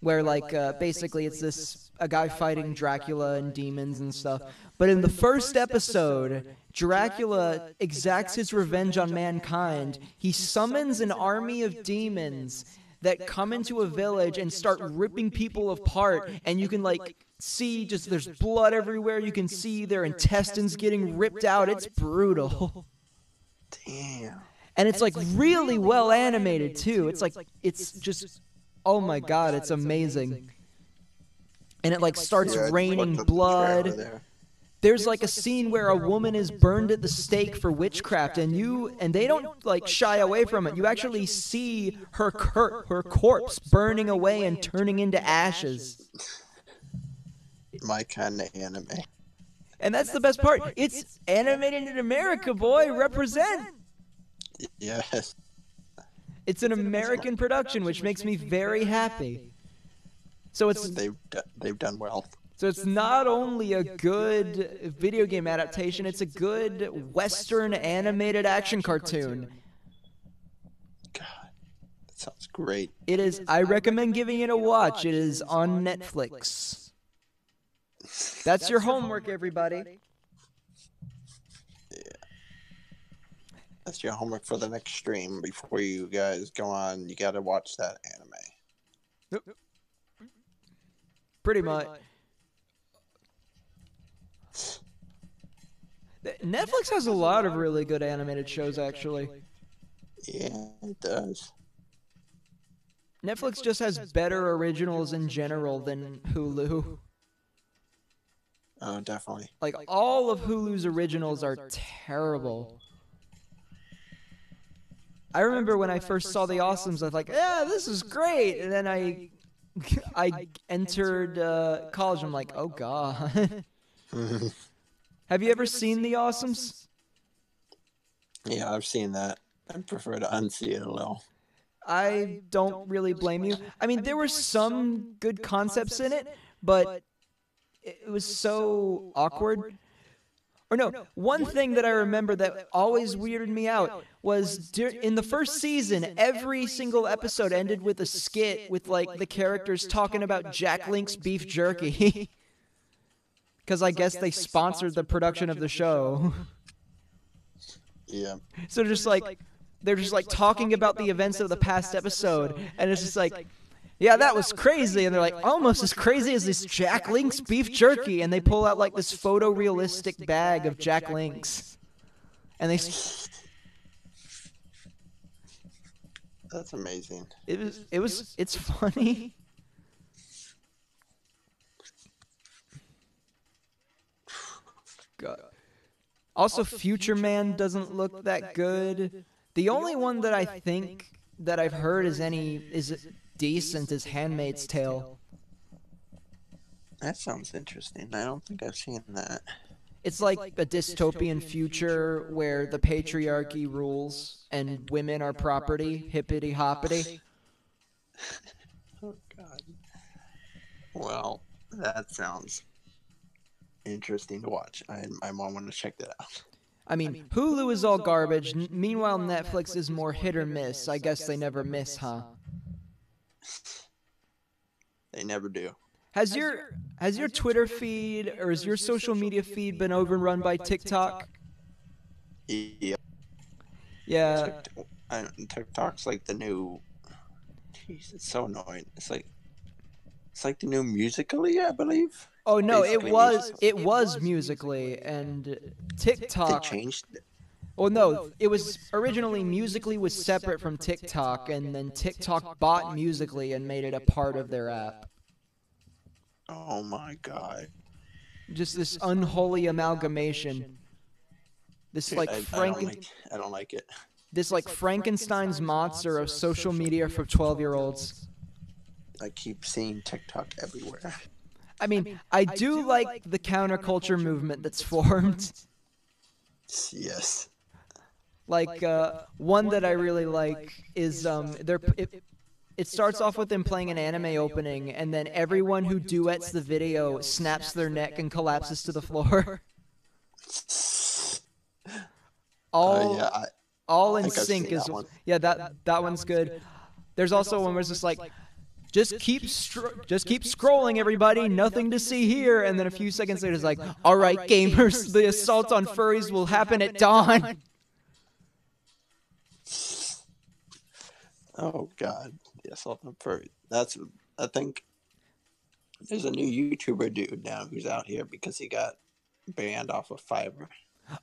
Where, like, basically it's a guy fighting Dracula and demons and stuff. But in the first episode, Dracula exacts his revenge on mankind. He summons an army of demons that come into a village and start ripping people apart. And you can, like, see just there's blood everywhere. You can see their intestines getting ripped out. It's brutal. Damn. And it's, like, really well animated, too. It's, like, it's just... Oh my god, it's amazing. And it like starts raining blood. There's like a scene where a woman is burned at the stake for witchcraft, and they don't like shy away from it. You actually see her corpse burning away and turning into ashes. My kind of anime. And that's the best part. It's animated in America, boy. Represent. Yes. It's an American production, which makes me very happy. So it's they've done well. So it's not only a good video game adaptation, it's a good Western animated action cartoon. God, that sounds great. It is. I recommend giving it a watch. It is on Netflix. That's your homework, everybody. That's your homework for the next stream. Before you guys go on, you gotta watch that anime. Yep. Pretty much. Netflix has a lot of really good animated shows, actually. Yeah, it does. Netflix just has better originals in general than Hulu. Oh, definitely. Like, all of Hulu's originals are terrible. I remember when I first saw The Awesomes, I was like, yeah, this is great. And then I entered college, I'm like, oh, God. Have you ever seen The Awesomes? Yeah, I've seen that. I prefer to unsee it a little. I don't really blame you. I mean, there were some good concepts in it, but it was so awkward. Or no, one thing that I remember that always weirded me out was in the first season, every single episode ended with a skit with, like, the characters talking about Jack Link's beef jerky. because I guess they sponsored the production of the show. Yeah. So they're just like talking about the events of the past episode, and it's just like, yeah, that was crazy, and they're like, almost as crazy as this Jack Link's beef jerky, and they pull out like this photorealistic bag of Jack Link's, and they. That's amazing. It's funny. God. Also, Future Man doesn't look that good. The only one that I think that I've heard is decent is Handmaid's Tale. That sounds interesting. I don't think I've seen that. It's like a dystopian future where the patriarchy rules and women are property, hippity hoppity. Oh, God. Well, that sounds interesting to watch. I want to check that out. I mean, Hulu is all garbage. Meanwhile, Netflix is more hit or miss. I guess they never miss, huh? They never do. Has your Twitter feed or has your social media feed been overrun by TikTok? Yeah. Yeah. TikTok's like the new. Jeez, it's so annoying. It's like the new Musical.ly, I believe. Oh no, Basically, it was Musical.ly, and TikTok. They changed it. Well, no, it was originally Musical.ly was separate from TikTok, and then TikTok bought Musical.ly and made it a part of their app. Oh my God! Just this unholy amalgamation. This like I don't like it. This like Frankenstein's monster of social media for 12-year-olds. I keep seeing TikTok everywhere. I mean, I do like the counterculture movement that's formed. Yes. Like one that I really like is it starts off with them playing an anime opening, and then everyone who duets the video snaps their neck and collapses to the floor. All in sync is that one's good. There's also one where it's just like, just keep scrolling, everybody. Nothing to see here. And then a few seconds later, it's like, all right, gamers, the assault on furries will happen at dawn. Oh God, the assault on furries. I think there's a new YouTuber dude now who's out here because he got banned off of Fiverr.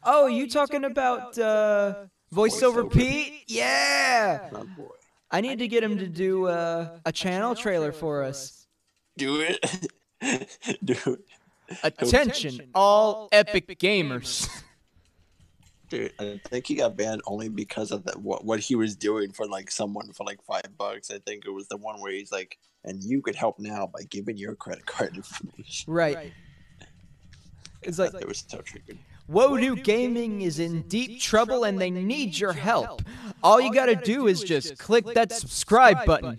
Oh, you talking about VoiceOver Pete? Yeah. Oh boy. I need to get him to do a channel trailer for us. Do it. Do it. Attention, all epic gamers. Dude, I think he got banned only because of what he was doing for like someone for like $5. I think it was the one where he's like, and you could help now by giving your credit card information. Right. It's like it was so tricky. Wodu Gaming is in deep trouble and they need your help. All you gotta do is just click that subscribe button.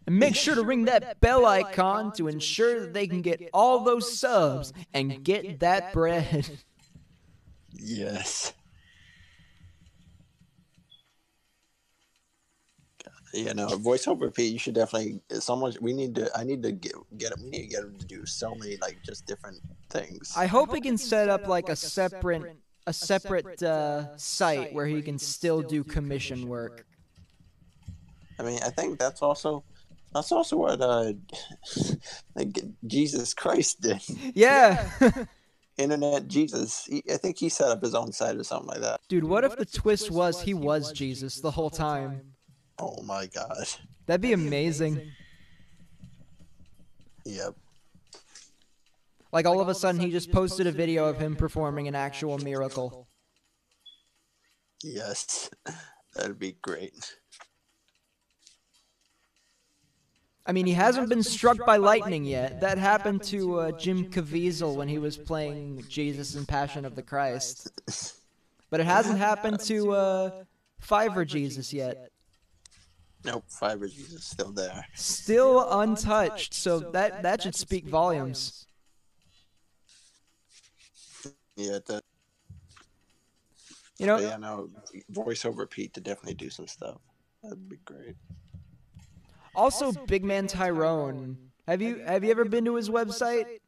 And make sure to ring that bell icon to ensure that they can get all those subs and get that bread. Yes. Yeah, no, VoiceOver Pete, you should definitely we need to get him to do so many like just different things. I hope he can set up like a separate site where he can still do commission work. I mean, I think that's also what like Jesus Christ did. Yeah. Internet Jesus. I think he set up his own site or something like that. Dude, what if the twist was he was Jesus the whole time? Oh my God. That'd be amazing. Yep. Like all of a sudden he just posted a video of him performing an actual miracle. Yes. That'd be great. I mean, he hasn't been struck by lightning yet. That happened to Jim Caviezel when he was playing Jesus in Passion of the Christ. But it hasn't happened to Fiverr Jesus yet. Nope, Fiverr Jesus is still there. Still untouched, so that should speak volumes. Yeah, you know. Yeah, no, VoiceOver Pete to definitely do some stuff. That'd be great. Also, Big Man Tyrone. Have you ever been to his website?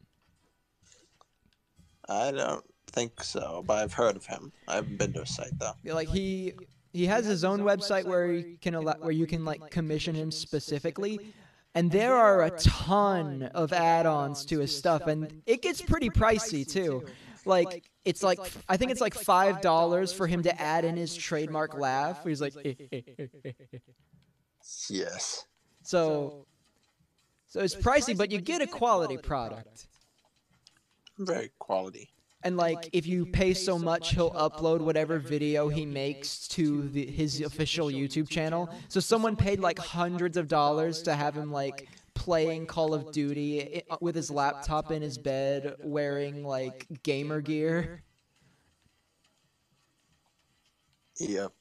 I don't think so, but I've heard of him. I haven't been to a site though. Yeah, like he has his own website where you can like commission him specifically, and there are a ton of add-ons to his stuff, and it gets pretty pricey too. Like it's like I think it's like $5 for him to add in his trademark laugh. Where he's like, Yes. so it's pricey, but you get a quality product. Very quality. And like, if you pay so much, he'll upload whatever video he makes to his official YouTube channel. So someone paid like hundreds of dollars to have him like playing Call of Duty with his laptop in his bed, wearing like gamer gear. Yep.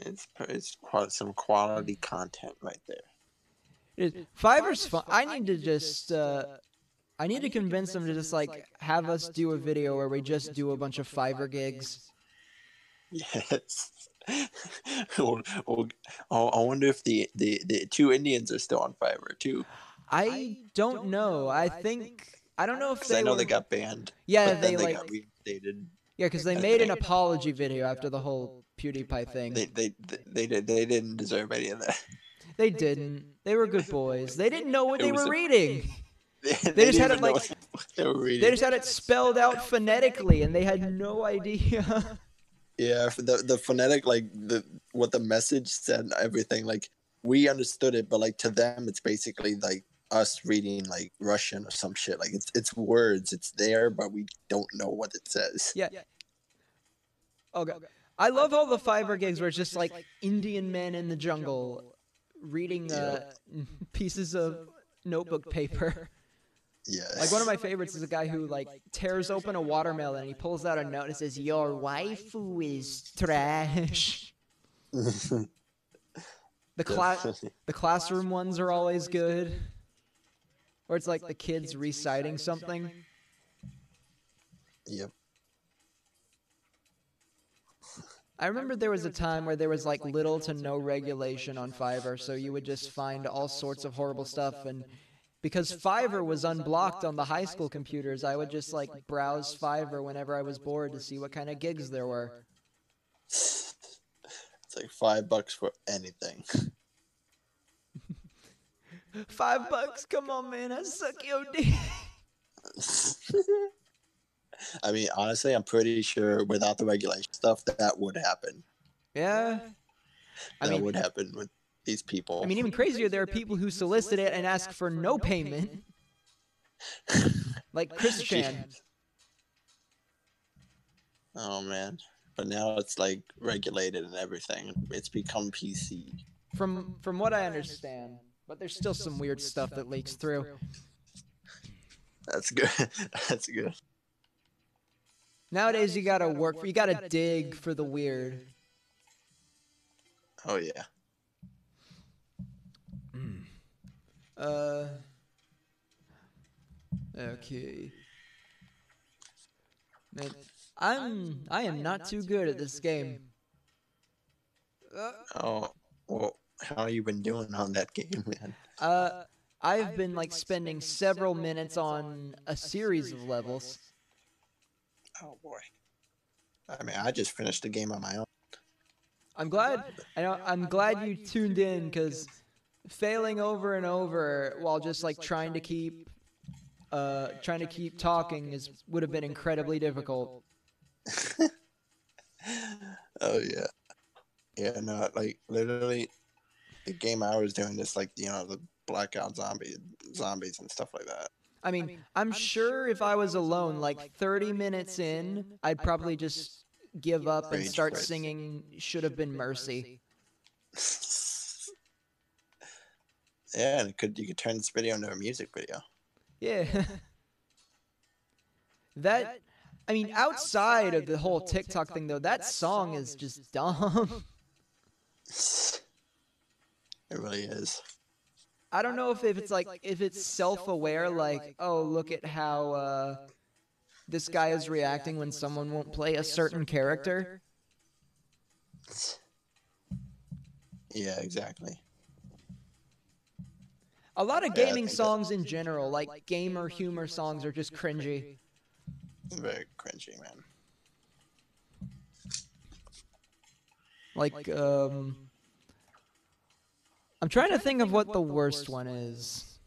It's some quality content right there. Fiverr's fun. I need to just I need to convince them to just like have us do a video where we just do a bunch of Fiverr gigs. Yes. I wonder if the two Indians are still on Fiverr too. I don't know. I don't know if they. I know they got banned. Yeah, but they then like got reinstated. Yeah, because they made an apology video after the whole PewDiePie thing. They didn't deserve any of that. They didn't. They were good boys. They didn't know what they were reading. They just had it like they just had it spelled out phonetically, and they had no idea. Yeah, the phonetic, like what the message said, everything. Like we understood it, but like to them, it's basically like us reading like Russian or some shit. Like it's words. It's there, but we don't know what it says. Yeah. Okay. I love all the Fiverr gigs where it's just like Indian men in the jungle reading pieces of notebook paper. Yes. Like one of my favorites is a guy who like tears open a watermelon and he pulls out a note and says, "Your waifu is trash." The classroom ones are always good. Or it's like the kids reciting something. Yep. I remember there was a time where there was like little to no regulation on Fiverr, so you would just find all sorts of horrible stuff. And because Fiverr was unblocked on the high school computers, I would just like browse Fiverr whenever I was bored to see what kind of gigs there were. It's like $5 for anything. $5? Come on, man, I suck your dick. I mean, honestly, I'm pretty sure without the regulation stuff, that would happen. Yeah. That would happen with these people. I mean, even crazier, there are people who solicit it and ask for no payment. Like Chris Chan. Oh, man. But now it's like regulated and everything. It's become PC. From what I understand. But there's still some weird stuff that leaks through. That's good. That's good. Nowadays, you gotta dig for the weird. Oh, yeah. Okay. Man, I am not too good at this game. Oh, well, how you been doing on that game, man? I've been like spending several minutes on a series of levels. Oh boy. I mean, I just finished the game on my own. I'm glad you tuned in, because failing over and over while just like trying to keep talking would have been incredibly difficult. Oh yeah. Yeah, no, like literally the game I was doing is like, the blackout zombies and stuff like that. I mean, I'm sure if I was alone, like 30 minutes in, I'd probably just give up and start singing "Should Have Been Mercy." Yeah, and you could turn this video into a music video. Yeah. I mean, outside of the whole TikTok thing, though, that song is just dumb. It really is. I don't know if it's self-aware, like, oh, look at how this guy is reacting when someone won't play a certain character. Yeah, exactly. A lot of Yeah, I gaming think that- songs in general, like gamer humor songs, are just cringy. Very cringy, man. Like, I'm trying to think of what the worst one is.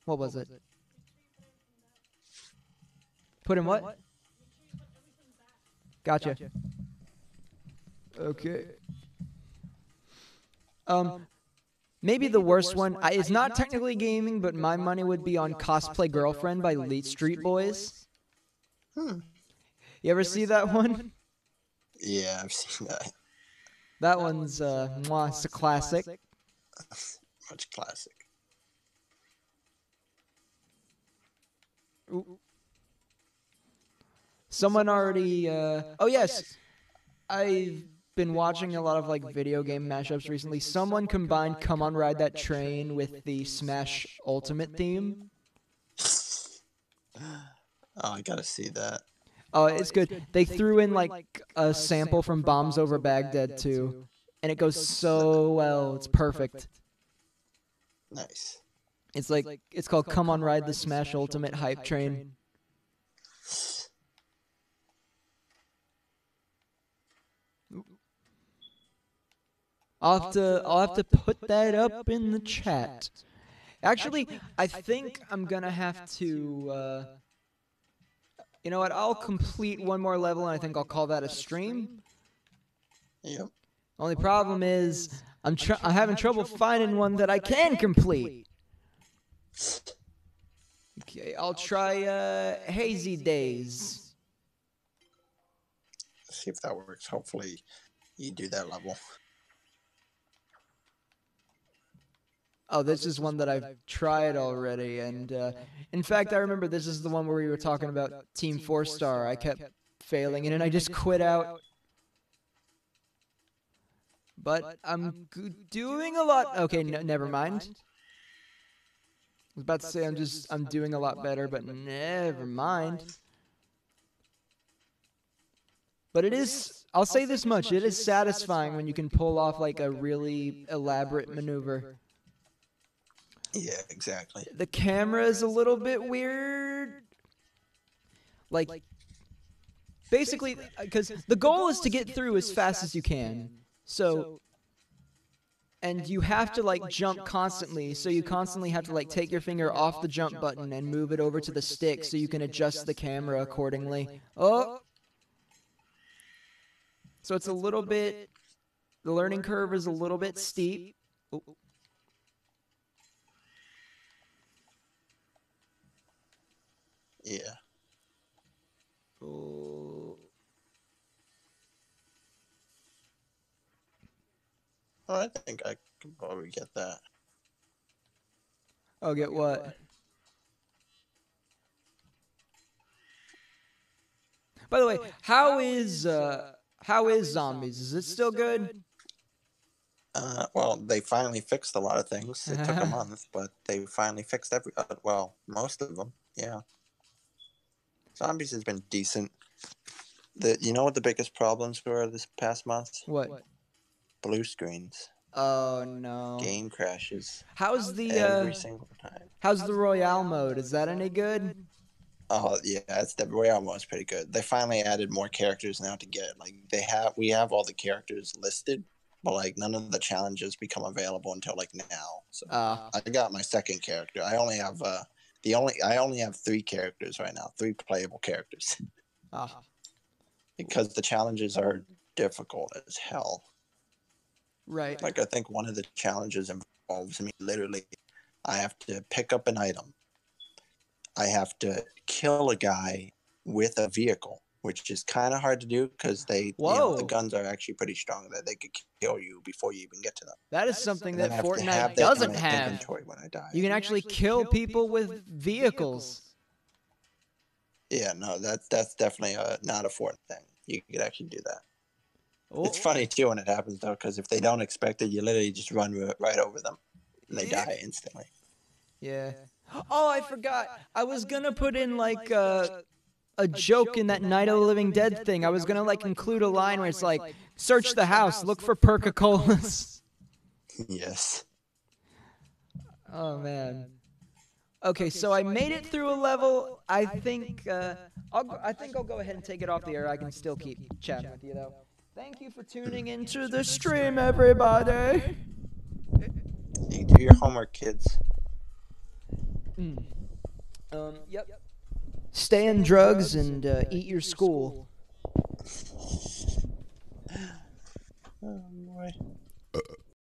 What was it? Put in what? Gotcha. Okay. Maybe the worst one. It's not technically gaming, but my money would be on Cosplay Girlfriend by Elite Street Boys. Hmm. You ever see that one? Yeah, I've seen that. That one's it's a classic. Much classic. Ooh. Someone already. Oh yes, I've been watching a lot of like video game mashups recently. Someone combined "Come on, Ride That Train" with the Smash Ultimate theme. Oh, I gotta see that. Oh, it's good. They threw in like a sample from Bombs Over Baghdad too, and it goes so well. It's perfect. Nice. It's called "Come on, Ride the Smash Ultimate Hype Train." I'll have to put that up in the chat. Actually, I think I'm gonna have to. You know what? I'll complete one more level, and I think I'll call that a stream. Yep. Only problem is I'm having trouble finding one that I can complete. Okay, I'll try Hazy Days. See if that works. Hopefully, you do that level. Oh, this is one that I've tried already, and in fact, I remember this is the one where we were talking about Team 4-Star. I kept failing, and I just quit out. But I'm doing a lot. Okay, never mind. I was about to say I'm doing a lot better, but never mind. But it is. I'll say this much: it is satisfying when you can pull off like a really elaborate maneuver. Yeah, exactly. The camera is a little bit weird. Like, basically, because the goal is to get through as fast as you can. So, and you have to like jump constantly. So you constantly have to like take your finger off the jump button and move it over to the stick so you can adjust the camera accordingly. Oh! So it's a little bit, the learning curve is a little bit steep. Oh. Yeah. Oh. Oh, I think I can probably get that. Oh, get what? By the way, how is Zombies? Is it still good? Well, they finally fixed a lot of things. It took a month, but they finally fixed most of them. Yeah. Zombies has been decent. You know what the biggest problems were this past month? What? Blue screens. Oh no. Game crashes. How's the every single time. How's the Royale mode? Is that any good? Oh yeah, the Royale mode is pretty good. They finally added more characters now to get. Like we have all the characters listed, but like none of the challenges become available until like now. So I got my second character. I only have I only have 3 characters right now, 3 playable characters. Because the challenges are difficult as hell. Right. Like I think one of the challenges involves me literally, I have to pick up an item. I have to kill a guy with a vehicle, which is kind of hard to do because the guns are actually pretty strong that they could kill you before you even get to them. That is something that Fortnite have doesn't have. Inventory when I die. You can actually kill people with vehicles. Yeah, no, that's definitely not a Fortnite thing. You could actually do that. It's funny too when it happens though, because if they don't expect it, you literally just run right over them, and they die instantly. Yeah. Oh, I forgot. I was gonna put in like a joke in that Night of the Living Dead thing. I was gonna like include a line where it's like, "Search the house, look for Perca-Colas." Yes. Oh man. Okay, so I made it through a level. I think I'll go ahead and take it off the air. I can still keep chatting with you though. Thank you for tuning into the stream, everybody. You do your homework, kids. Yep. Stay on drugs and eat your school. Oh boy.